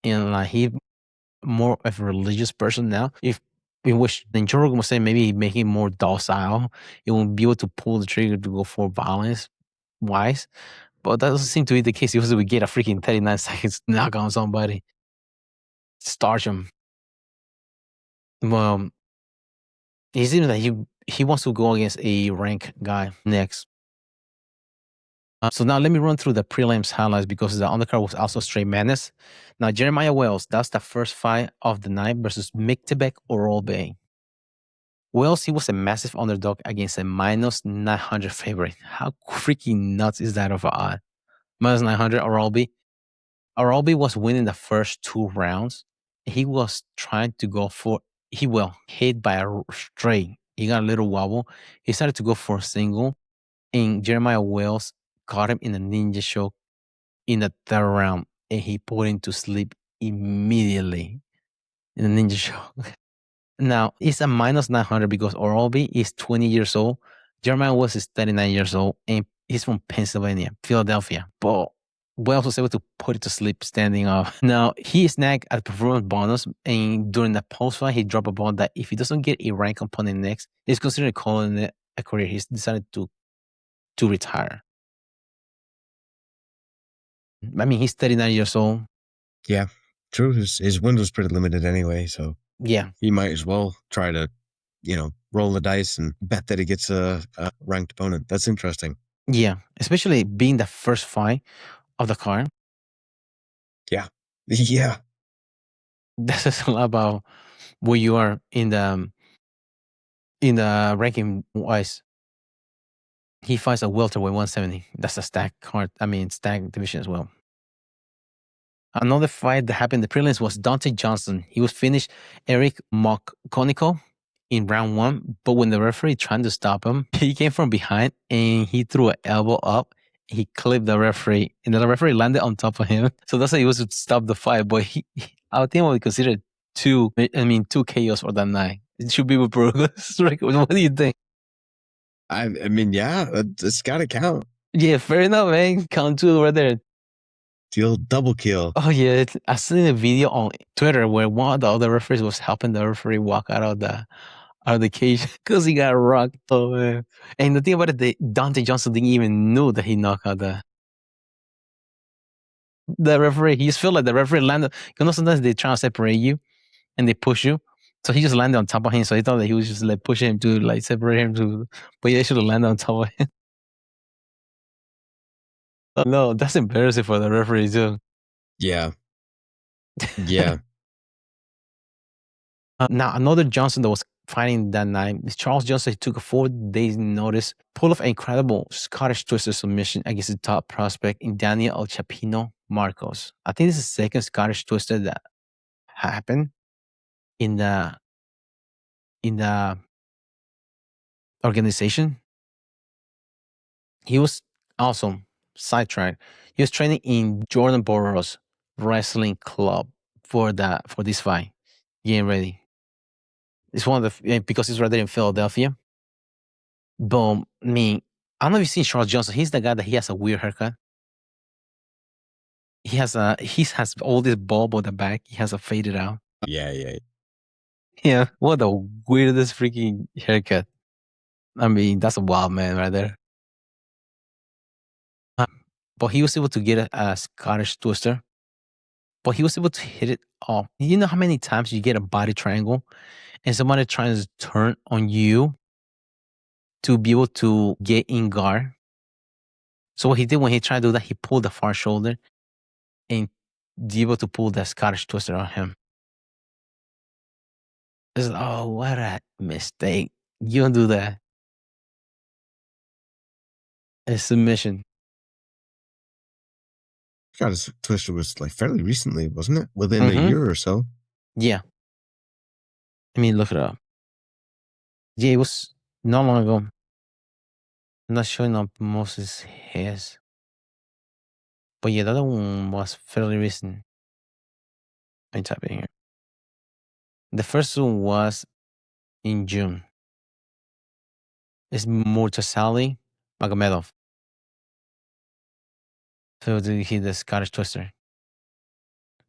And like he more of a religious person now. If in which the Joe Rogan was saying maybe make him more docile, he won't be able to pull the trigger to go for violence wise. But that doesn't seem to be the case. He was to get a freaking 39 seconds knock on somebody. Starch him. Well, he seems that he wants to go against a rank guy next. So now let me run through the prelims highlights because the undercard was also straight madness. Now Jeremiah Wells, that's the first fight of the night versus Mitochiba Orlovbai. Wells, he was a massive underdog against a minus 900 favorite. How freaking nuts is that of an odd? Minus 900 Orlovbai. Orlovbai was winning the first 2 rounds. He was trying to go for, he will hit by a straight. He got a little wobble. He started to go for a single. And Jeremiah Wells caught him in a ninja choke in the 3rd round. And he put him to sleep immediately in a ninja choke. Now, it's a minus 900 because Orlovbai is 20 years old. Jeremiah Wells is 39 years old. And he's from Pennsylvania, Philadelphia. But Wells was able to put it to sleep standing up. Now, he snagged a performance bonus, and during the post-fight, he dropped a ball that if he doesn't get a rank opponent next, he's considering calling it a career. He's decided to retire. I mean, he's 39 years old. Yeah, true. His window's pretty limited anyway, so yeah, he might as well try to, roll the dice and bet that he gets a ranked opponent. That's interesting. Yeah, especially being the first fight of the card. Yeah. Yeah. That says a lot about where you are in the ranking wise. He fights a welterweight 170. That's a stack card. I mean, stack division as well. Another fight that happened in the prelims was Dante Johnson. He was finished Eric Machado in round 1, but when the referee tried to stop him, he came from behind and he threw an elbow up. He clipped the referee, and the referee landed on top of him. So that's how he was to stop the fight. But I think we considered two KOs for that night. It should be with Burgos. What do you think? I mean, yeah, it's got to count. Yeah, fair enough, man. Count 2 right there. Deal double kill. Oh yeah, I seen a video on Twitter where one of the other referees was helping the referee walk out of the cage because he got rocked. Oh man! And the thing about it, Dante Johnson didn't even know that he knocked out the referee. He just felt like the referee landed. You know, sometimes they try to separate you and they push you. So he just landed on top of him. So he thought that he was just like pushing him to like separate him to, but yeah, he should have landed on top of him. No, that's embarrassing for the referee too. Yeah. Yeah. Now, another Johnson that was fighting that night, Charles Johnson, he took a 4 days notice, pulled off an incredible Scottish twister submission against the top prospect in Daniel El Chapino Marcos. I think this is the second Scottish twister that happened in the organization. He was awesome. Sidetrack. He was training in Jordan Burroughs Wrestling Club for this fight. Getting ready. It's one of the because it's right there in Philadelphia. Boom. I mean, I don't know if you've seen Charles Johnson. He's the guy that he has a weird haircut. He has all this bulb on the back. He has a faded out. Yeah. Yeah. What the weirdest freaking haircut. I mean, that's a wild man right there. But he was able to get a Scottish twister. But he was able to hit it off. You know how many times you get a body triangle and somebody tries to turn on you to be able to get in guard? So what he did when he tried to do that, he pulled the far shoulder and be able to pull that Scottish twister on him. It's oh, what a mistake. You don't do that. A submission. Scottish twister was like fairly recently, wasn't it? Within a year or so. Yeah. I mean, look it up. Yeah, it was not long ago. I'm not showing up most of his. But yeah, the other one was fairly recent. Let me type it here. The first one was in June. It's Murtasali Magomedov. So he the Scottish twister.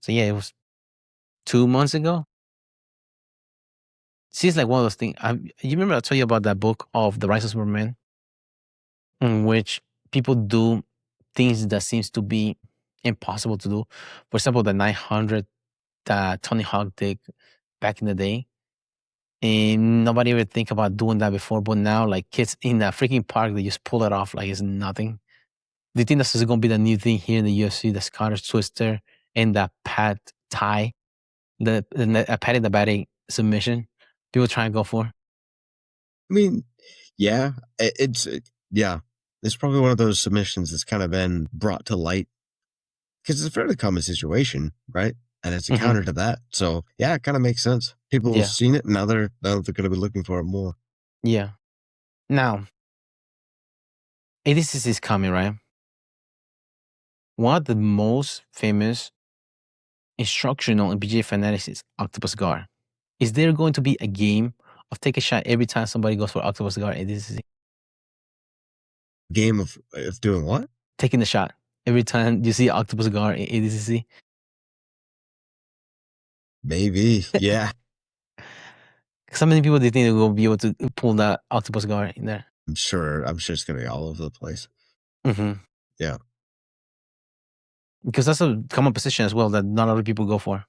So yeah, it was 2 months ago. Seems like one of those things. You remember I told you about that book of The Rise of Superman, in which people do things that seems to be impossible to do. For example, the 900 that Tony Hawk did back in the day. And nobody ever think about doing that before. But now, like kids in that freaking park, they just pull it off like it's nothing. Do you think that's going to be the new thing here in the UFC, the Scottish twister and the pad Thai, the Paddy the Batty submission? People try and go for? I mean, yeah, it's probably one of those submissions that's kind of been brought to light because it's a fairly common situation, right? And it's a counter to that. So yeah, it kind of makes sense. People have seen it, and now they're going to be looking for it more. Yeah. Now, this is coming, right? One of the most famous instructional in BJJ fanatics is Octopus Guard. Is there going to be a game of take a shot every time somebody goes for Octopus Guard at ADCC? Game of doing what? Taking the shot every time you see Octopus Guard at ADCC? Maybe, yeah. So many people do you think they will be able to pull that Octopus Guard in there? I'm sure it's going to be all over the place. Yeah. Because that's a common position as well that not a lot of people go for.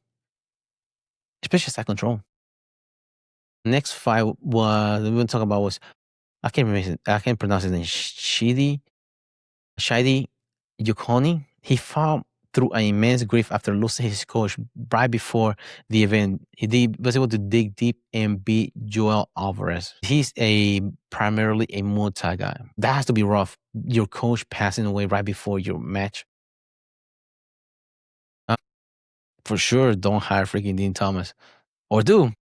Especially side control. Next fight was we were talking about was I can't pronounce his name. Shidi Yukoni. He fought through an immense grief after losing his coach right before the event. He was able to dig deep and beat Joel Alvarez. He's primarily a Muay Thai guy. That has to be rough. Your coach passing away right before your match. For sure, don't hire freaking Dean Thomas. Or do.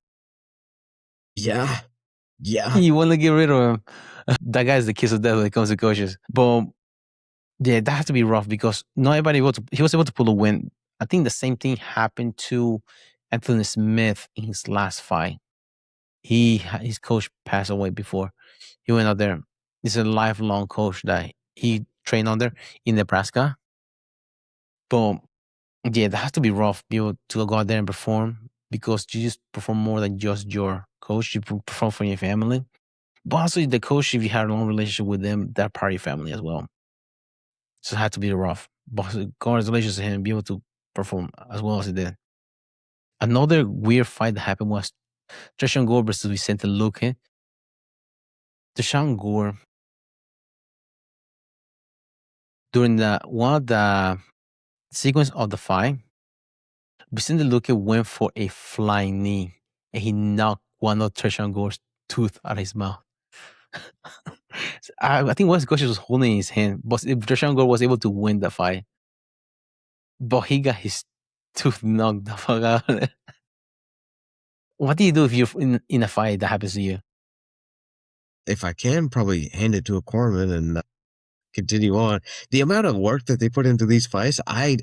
Yeah. You want to get rid of him. That guy's the kiss of death when it comes to coaches. But yeah, that has to be rough because not everybody he was able to pull a win. I think the same thing happened to Anthony Smith in his last fight. His coach passed away before he went out there. He's a lifelong coach that he trained under in Nebraska. But yeah, that has to be rough, be able to go out there and perform because you just perform more than just your coach. You perform for your family. But also the coach, if you had a long relationship with them, they're part of your family as well. So it had to be rough. But congratulations to him, be able to perform as well as he did. Another weird fight that happened was Trishan Gore versus Vicente Luque. Trishan Gore, during one of the sequence of the fight, Vicente Luque went for a flying knee and he knocked one of Trishan Gore's tooth out of his mouth. I think one of his coaches was holding his hand, but Trishan Gore was able to win the fight. But he got his tooth knocked the fuck out of it. What do you do if you're in a fight that happens to you? If I can, probably hand it to a corpsman and continue on. The amount of work that they put into these fights, I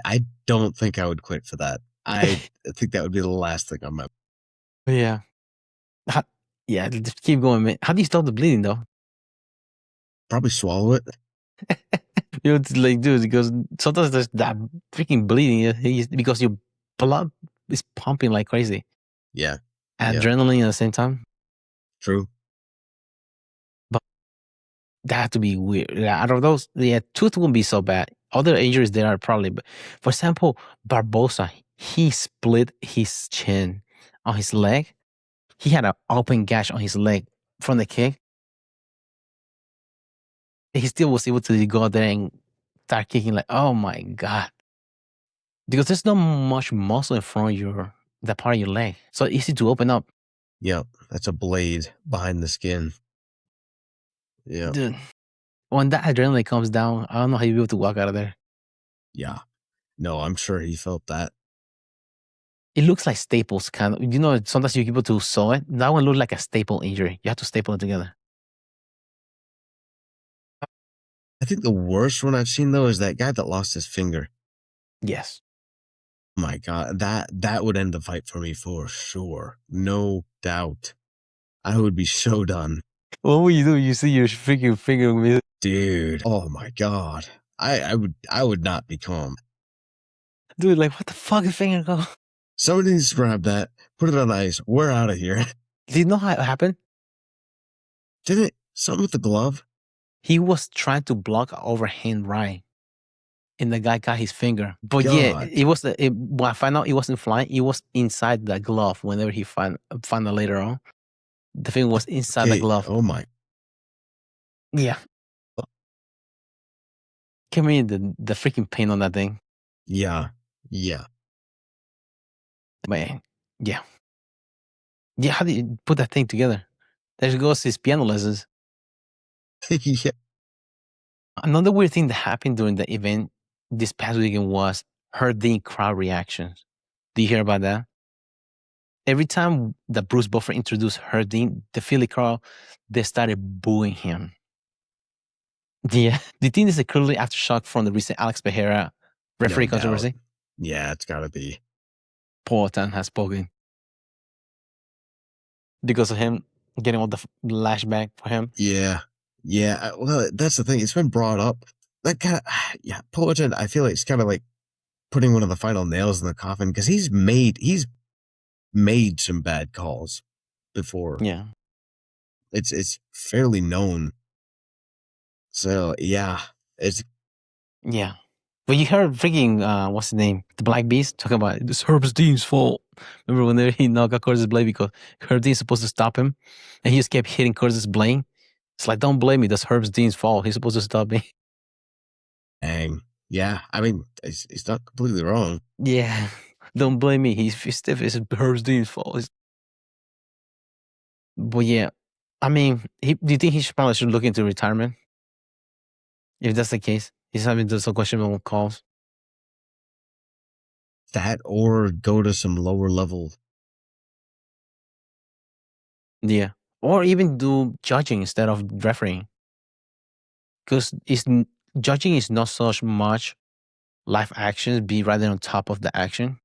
don't think I would quit for that. I think that would be the last thing on my. Yeah. Yeah, just keep going, man. How do you stop the bleeding, though? Probably swallow it. You know, it's like, dude, because sometimes there's that freaking bleeding because your blood is pumping like crazy. Yeah. Adrenaline at the same time. True. But that had to be weird. Out of those, tooth wouldn't be so bad. Other injuries there are probably, but for example, Barboza, he split his chin on his leg. He had an open gash on his leg from the kick. He still was able to go out there and start kicking like, oh my God. Because there's not much muscle in front of that part of your leg. So easy to open up. Yep. That's a blade behind the skin. Yeah. Dude, when that adrenaline comes down, I don't know how you'll be able to walk out of there. Yeah. No, I'm sure he felt that. It looks like staples, kind of. You know, sometimes you're able to sew it. That one looked like a staple injury. You have to staple it together. I think the worst one I've seen, though, is that guy that lost his finger. Yes. Oh my God, that would end the fight for me for sure. No doubt. I would be so done. What would you do? You see your freaking finger with it? Dude, oh my God. I would not be calm. Dude, like, what the fuck is finger go? Somebody needs to grab that, put it on ice. We're out of here. Did you know how it happened? Did it? Something with the glove? He was trying to block overhand right. And the guy got his finger. But God. yeah, when I found out it wasn't flying, it was inside the glove whenever he found it later on. The thing was inside the glove. Oh my. Yeah. Can you imagine the freaking pain on that thing? Yeah. Yeah. Man, yeah. Yeah, how do you put that thing together? There goes his piano lessons. Yeah. Another weird thing that happened during the event this past weekend was hurting crowd reactions. Do you hear about that? Every time that Bruce Buffer introduced Herding, the Philly crowd, they started booing him. Yeah. Do you think this is a clearly aftershock from the recent Alex Pereira referee controversy? Yeah, it's gotta be. Paul Tan has spoken. Because of him getting all the lashback for him. Yeah. Yeah. Well, that's the thing. It's been brought up. That kind of, yeah, Poatan, I feel like it's kind of like putting one of the final nails in the coffin because he's made some bad calls before. Yeah. It's fairly known. So yeah, yeah. But you heard freaking what's the name? The Black Beast talking about this Herbs Dean's fault. Remember when he knocked out Curtis Blade because Herb Dean's supposed to stop him, and he just kept hitting Curtis Blade. It's like, don't blame me. That's Herbs Dean's fault. He's supposed to stop me. Dang. Yeah, I mean, he's not completely wrong. Yeah, don't blame me. He's stiff. It's Herbs Dean's fault. But yeah, I mean, do you think he probably should look into retirement? If that's the case, he's having some questionable calls. that or go to some lower level. Yeah. Or even do judging instead of refereeing. Because judging is not so much live actions, be rather on top of the action.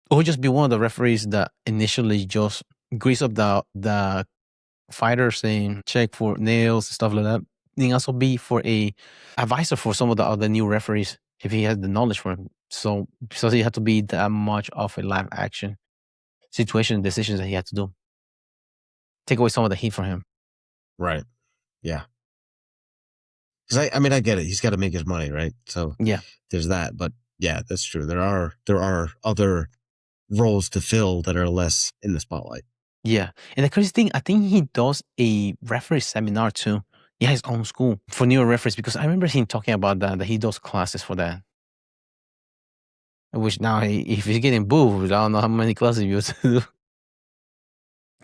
Or just be one of the referees that initially just grease up the fighter, saying check for nails, stuff like that. And also be for a advisor for some of the other new referees if he has the knowledge for him. So he had to be that much of a live action situation decisions that he had to do. Take away some of the heat from him. Right. Yeah. Because I mean, I get it. He's got to make his money, right? So Yeah. there's that. But yeah, that's true. There are other roles to fill that are less in the spotlight. Yeah. And the crazy thing, I think he does a referee seminar too. He has his own school for newer referees, because I remember him talking about that he does classes for that. Which now, if he's getting booed, I don't know how many classes he used to do.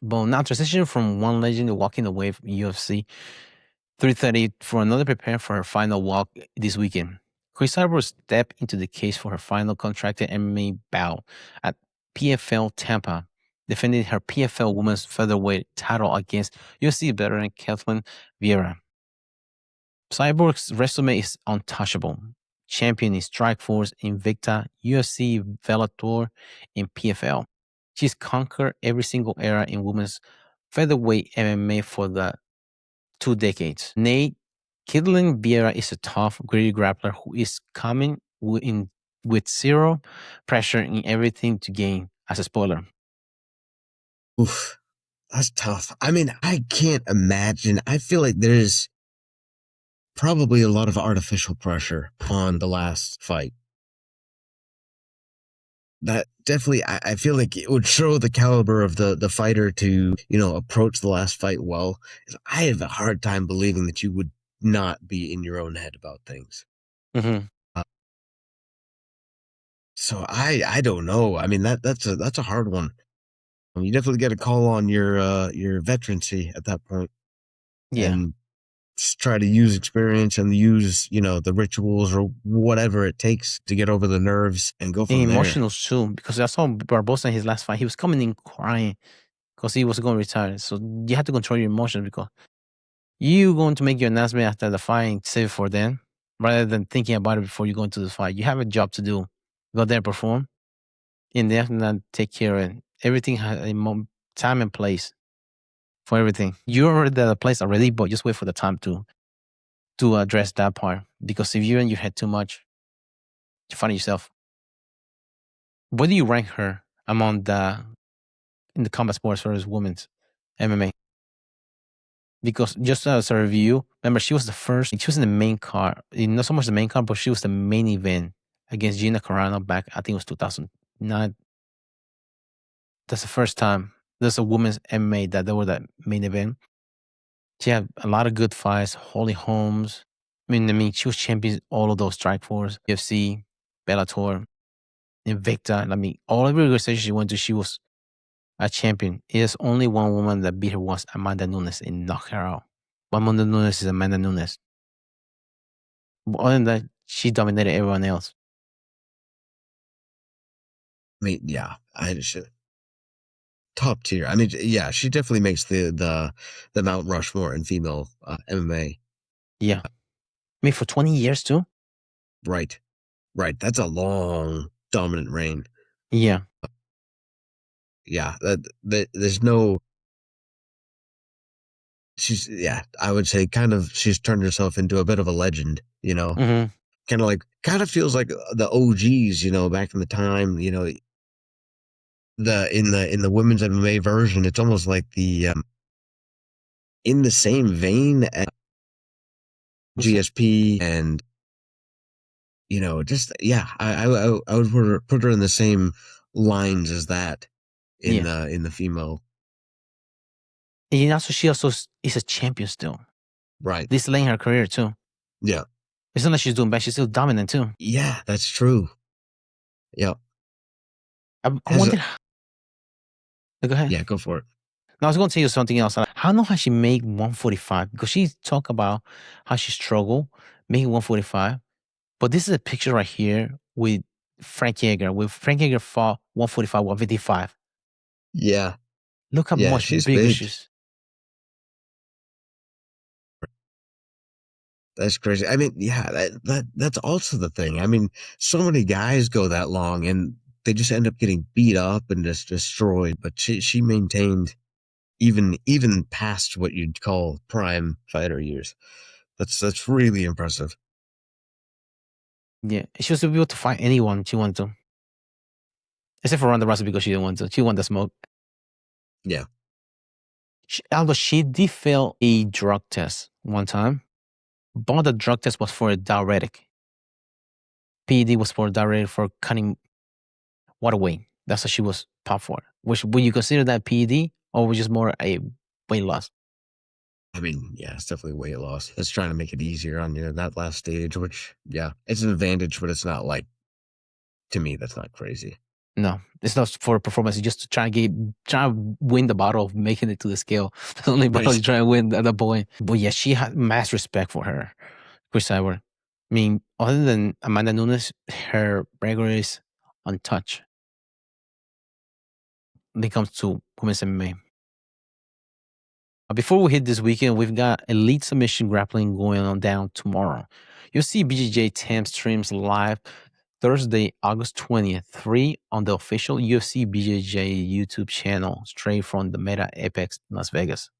But now transition from one legend to walking away from UFC 330 for another preparing for her final walk this weekend. Chris Cyborg stepped into the case for her final contracted MMA bout at PFL Tampa, defending her PFL women's featherweight title against UFC veteran Kathleen Vieira. Cyborg's resume is untouchable. Champion in Strikeforce, Invicta, UFC, Bellator, and PFL. She's conquered every single era in women's featherweight MMA for the 2 decades. Nate, Gillian Vieira is a tough, gritty grappler who is coming with zero pressure in everything to gain, as a spoiler. Oof, that's tough. I mean, I can't imagine. I feel like there's probably a lot of artificial pressure on the last fight. That definitely, I feel like it would show the caliber of the fighter to, approach the last fight well. I have a hard time believing that you would not be in your own head about things. Mm-hmm. So I don't know. I mean, that's a hard one. You definitely get a call on your veterancy at that point. Yeah. And try to use experience and use, the rituals or whatever it takes to get over the nerves and go from And there. emotional too, because I saw Barboza in his last fight. He was coming in crying because he was going to retire. So you have to control your emotions, because you going to make your announcement after the fight and save it for then, rather than thinking about it before you go into the fight. You have a job to do. Go there, perform, and they have to take care of it. Everything has a time and place for everything. You're already at a place already, but just wait for the time to address that part. Because if you're in your head too much, you find yourself. Where do you rank her among in the combat sports versus women's MMA? Because just as a review, remember, she was the first, she was in the main card, not so much the main card, but she was the main event against Gina Carano back, I think it was 2009. That's the first time there's a women's MMA that they were that main event. She had a lot of good fights, Holly Holmes. I mean, she was champion all of those Strikeforce, UFC, Bellator, Invicta. I mean, all of the organizations she went to, she was a champion. There's only one woman that beat her once, Amanda Nunes, and knocked her out. Amanda Nunes is Amanda Nunes. But other than that, she dominated everyone else. I mean, yeah, top tier. I mean, yeah, she definitely makes the Mount Rushmore in female MMA. Yeah. I mean, for 20 years too? Right. That's a long, dominant reign. Yeah. Yeah, there's no... I would say she's turned herself into a bit of a legend, Mm-hmm. Kind of feels like the OGs, back in the time, in the women's MMA version, it's almost like the in the same vein as GSP and I would put her in the same lines as that in the female. And also, she also is a champion still. Right. This late in her career too. Yeah. It's not like she's doing bad, she's still dominant too. Yeah, that's true. Yeah. I wonder. Go ahead. Yeah, go for it. Now, I was going to tell you something else. How long has she made 145? Because she talked about how she struggled making 145. But this is a picture right here with Frank Yeager. With Frank Yeager fought 145, 155. Yeah. Look how Yeah, much she's bigger big. she is. That's crazy. I mean, yeah, that's also the thing. I mean, so many guys go that long and they just end up getting beat up and just destroyed. But she maintained even past what you'd call prime fighter years. That's really impressive. Yeah, she was able to fight anyone she wanted to. Except for Ronda Rousey because she didn't want to. She wanted the smoke. Yeah. Although she did fail a drug test one time, but the drug test was for a diuretic. PED was for a diuretic for cutting water weight. That's what she was popped for. Which would you consider that PED or was just more a weight loss? I mean, yeah, it's definitely weight loss. It's trying to make it easier on you that last stage, which, yeah, it's an advantage, but it's not like, to me, that's not crazy. No, it's not for performance. It's just to try to win the battle of making it to the scale. The only battle you try to win at that point. But yeah, she had mass respect for her, Chris Cyborg. I mean, other than Amanda Nunes, her record is untouched when it comes to women's MMA. Before we hit this weekend, we've got Elite Submission Grappling going on down tomorrow. UFC BJJ 10 streams live Thursday, August 20th, 3 on the official UFC BJJ YouTube channel, straight from the Meta Apex Las Vegas.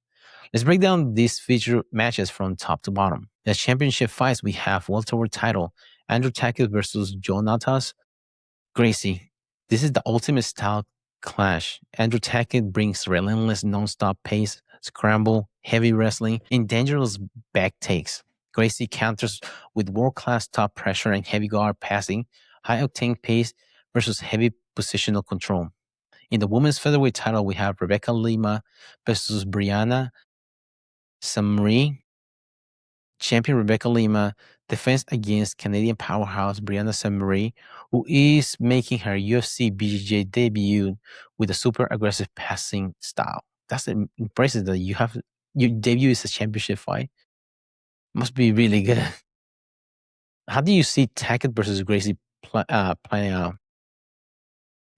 Let's break down these featured matches from top to bottom. The championship fights, we have welterweight title, Andrew Tackett versus Jonatas Gracie. This is the ultimate style clash. Andrew Tackett brings relentless non-stop pace, scramble, heavy wrestling, and dangerous back takes. Gracie counters with world-class top pressure and heavy guard passing, high-octane pace versus heavy positional control. In the women's featherweight title, we have Rebecca Lima versus Brianna Samri. Champion Rebecca Lima defends against Canadian powerhouse Brianna Samri, who is making her UFC BJJ debut with a super aggressive passing style. That's impressive that your debut is a championship fight. Must be really good. How do you see Tackett versus Gracie playing out?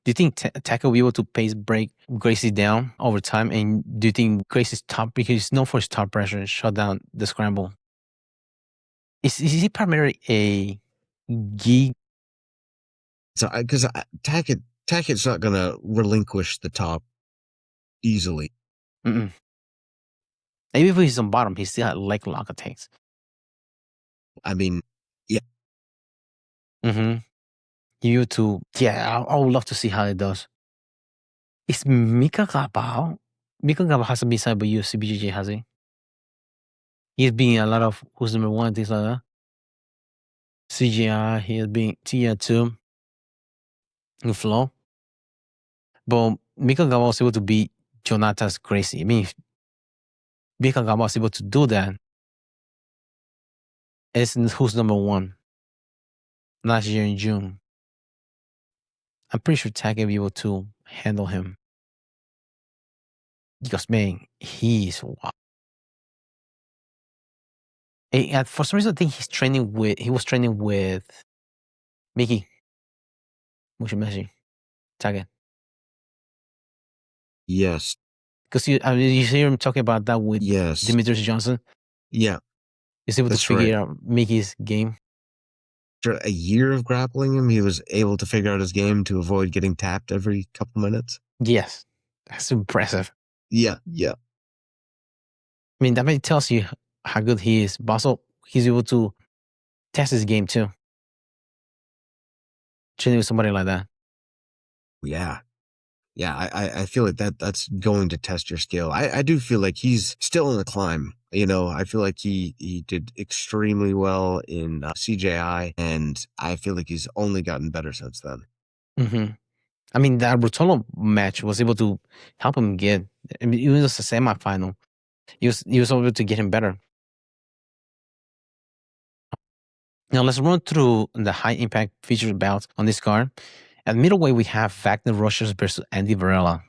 Do you think Tackett will be able to pace break Gracie down over time? And do you think Gracie's top, because he's known for his top pressure, and shut down the scramble? Is he primarily a gi? So, because Tackett's not going to relinquish the top easily. Mm-mm. Maybe if he's on bottom, he still had leg lock attacks. I mean, yeah. Mm-hmm. You too. Yeah, I would love to see how it does. Is Mika Gabao? Mika Gabao hasn't been signed by UFC BJJ, has he? He's been a lot of who's number one, things like that. CGI, he has been tier 2 in flow. But Mika Gabao was able to beat Jonatas Gracie. I mean, if Mika Gabao was able to do that, it's who's number one last year in June. I'm pretty sure Tack will be able to handle him. Because, man, he's wild. And for some reason, I think he was training with Mickey Mushimeshi, Taggett. Yes. Because you hear him talking about that with Demetrious Johnson. Yeah. He's able to figure out Mickey's game. After a year of grappling him, he was able to figure out his game to avoid getting tapped every couple minutes. Yes. That's impressive. Yeah. I mean, that tells you how good he is. But also, he's able to test his game too. Training with somebody like that. Yeah. I feel like that's going to test your skill. I do feel like he's still in the climb. You know, I feel like he did extremely well in CJI, and I feel like he's only gotten better since then. Mm-hmm. I mean, that Rotolo match was able to help him get. I mean, it was a semifinal. He was able to get him better. Now let's run through the high impact featured bouts on this card. At middleweight, we have Wagner Rochas versus Andy Varela.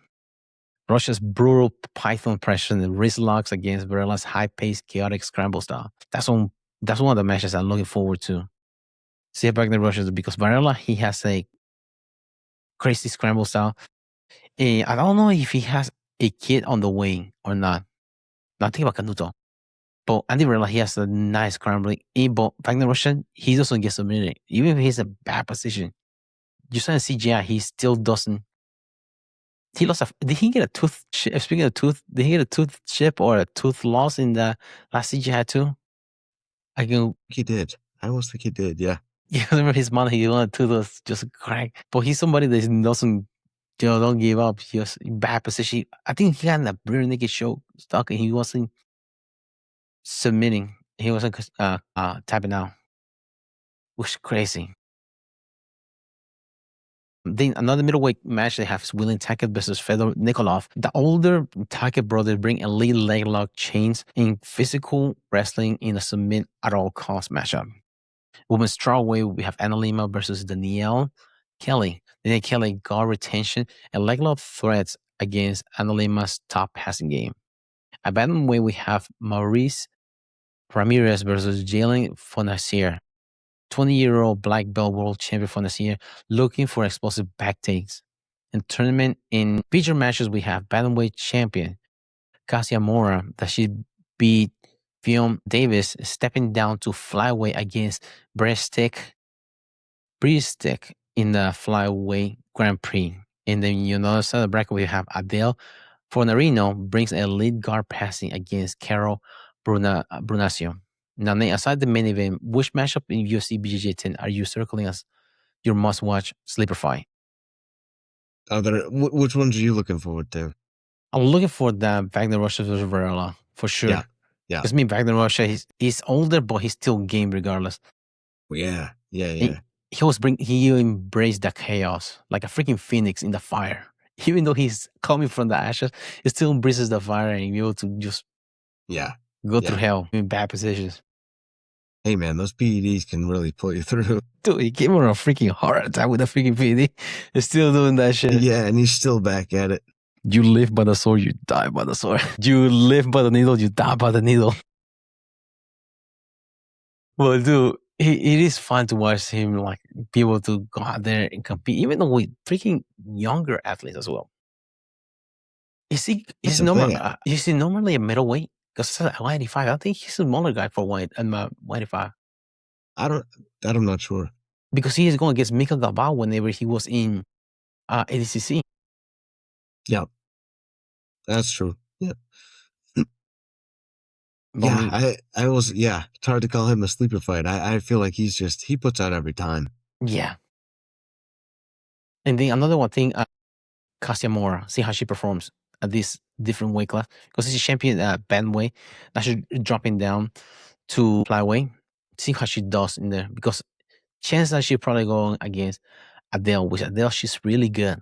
Rochas' brutal python pressure and wrist locks against Varela's high-paced, chaotic scramble style. That's one of the matches I'm looking forward to. See Wagner Rocha because Varela, he has a crazy scramble style. I don't know if he has a kid on the way or not. Nothing about Canuto. But Andy Varela, he has a nice scrambling. But Wagner Rocha, he doesn't get submitted. Even if he's a bad position. You saw in CGI, he still doesn't. He lost did he get a tooth chip? Speaking of tooth, did he get a tooth chip or a tooth loss in the last CGI too? He did. I almost think he did, yeah. Yeah, I remember his mom, he wanted to was just crack. But he's somebody that doesn't, don't give up. He was in bad position. I think he got in a rear naked show stuck and he wasn't submitting. He wasn't tapping out. Which is crazy. Then another middleweight match they have is William Tackett versus Fedor Nikolov. The older Tackett brothers bring elite leg lock chains in physical wrestling in a submit at all cost matchup. Women's strawweight, we have Anna Lima versus Danielle Kelly. Danielle Kelly guard retention and leg lock threats against Anna Lima's top passing game. At bantamweight, we have Maurice Ramirez versus Jalin Fonacier. 20-year-old black belt world champion Fonacier looking for explosive back takes. In tournament, in feature matches, we have bantamweight champion Kasia Mora that she beat Fiona Davis, stepping down to flyweight against Breastic in the flyweight Grand Prix. And then you notice the bracket we have Adele Fornarino brings a lead guard passing against Carol Brunasio. Now, Nate, aside the main event, which matchup in UFC BJJ 10 are you circling as your must-watch sleeper fight? Which ones are you looking forward to? I'm looking for the Wagner Rocha versus Varela for sure. Yeah. Because Wagner Rocha, he's older, but he's still game regardless. Yeah. He embraced the chaos like a freaking phoenix in the fire. Even though he's coming from the ashes, he still embraces the fire and be able to just go through hell in bad positions. Hey man, those PEDs can really pull you through. Dude, he came on a freaking heart attack with a freaking PED. He's still doing that shit. Yeah, and he's still back at it. You live by the sword, you die by the sword. You live by the needle, you die by the needle. Well, dude, it is fun to watch him like be able to go out there and compete, even though with freaking younger athletes as well. Is he normally a middleweight? Because 185. I think he's a smaller guy for 185. I'm not sure. Because he is going against Mika Gabal whenever he was in ADCC. Yeah. That's true. Yeah. It's hard to call him a sleeper fight. I feel like he puts out every time. Yeah. And then another one thing, Kasia Mora, see how she performs at this different weight class. Because she's champion at bandweight. Now she's dropping down to flyweight. See how she does in there. Because chances that she'll probably go against Adele, which Adele, she's really good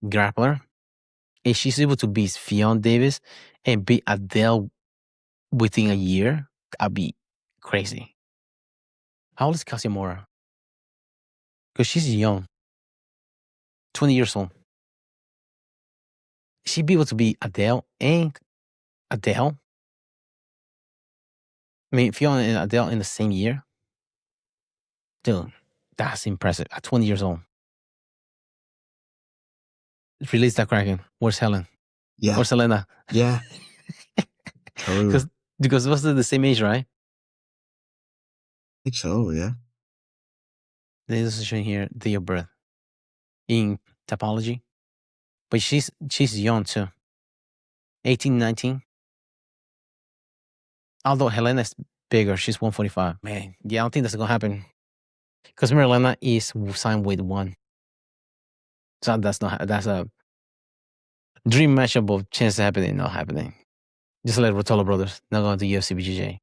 grappler. If she's able to beat Fiona Davis and beat Adele within a year, I'd be crazy. How old is Kasia Mora? Because she's young. 20 years old. She'd be able to beat Adele and Adele. I mean, Fiona and Adele in the same year. Dude, that's impressive. At 20 years old. Release that Kraken. Where's Helen? Yeah. Where's Helena? Yeah. Because it was the same age, right? I think so, yeah. This is showing here day of birth in topology. But she's young too. 18, 19. Although Helena's bigger, she's 145. Man, yeah, I don't think that's gonna happen. Because Helena is signed with one. So that's a dream matchup of chance happening, not happening. Just like Rotolo brothers, not going to UFC BJJ.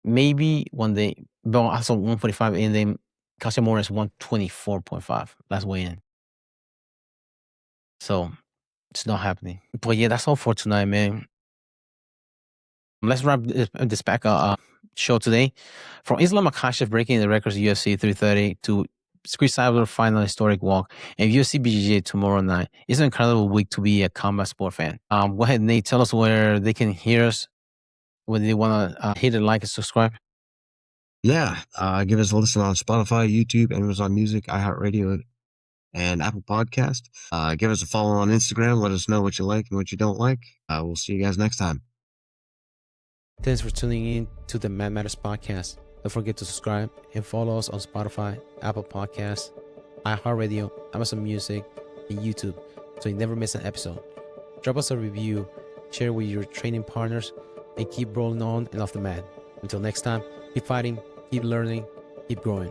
Maybe one day, but also 145, and then Kasia Mora is 124.5. Last weigh in. So it's not happening. But yeah, that's all for tonight, man. Let's wrap this back show today. From Islam Makhachev breaking the records UFC 330 to Chris Cyborg final historic walk and UFC BJJ tomorrow night. It's an incredible week to be a combat sport fan. Go ahead, Nate. Tell us where they can hear us, whether they want to hit a like and subscribe. Yeah, give us a listen on Spotify, YouTube, Amazon Music, iHeartRadio, and Apple Podcast. Give us a follow on Instagram. Let us know what you like and what you don't like. We'll see you guys next time. Thanks for tuning in to the Mad Matters podcast. Don't forget to subscribe and follow us on Spotify, Apple Podcasts, iHeartRadio, Amazon Music, and YouTube so you never miss an episode. Drop us a review, share with your training partners, and keep rolling on and off the mat. Until next time, keep fighting, keep learning, keep growing.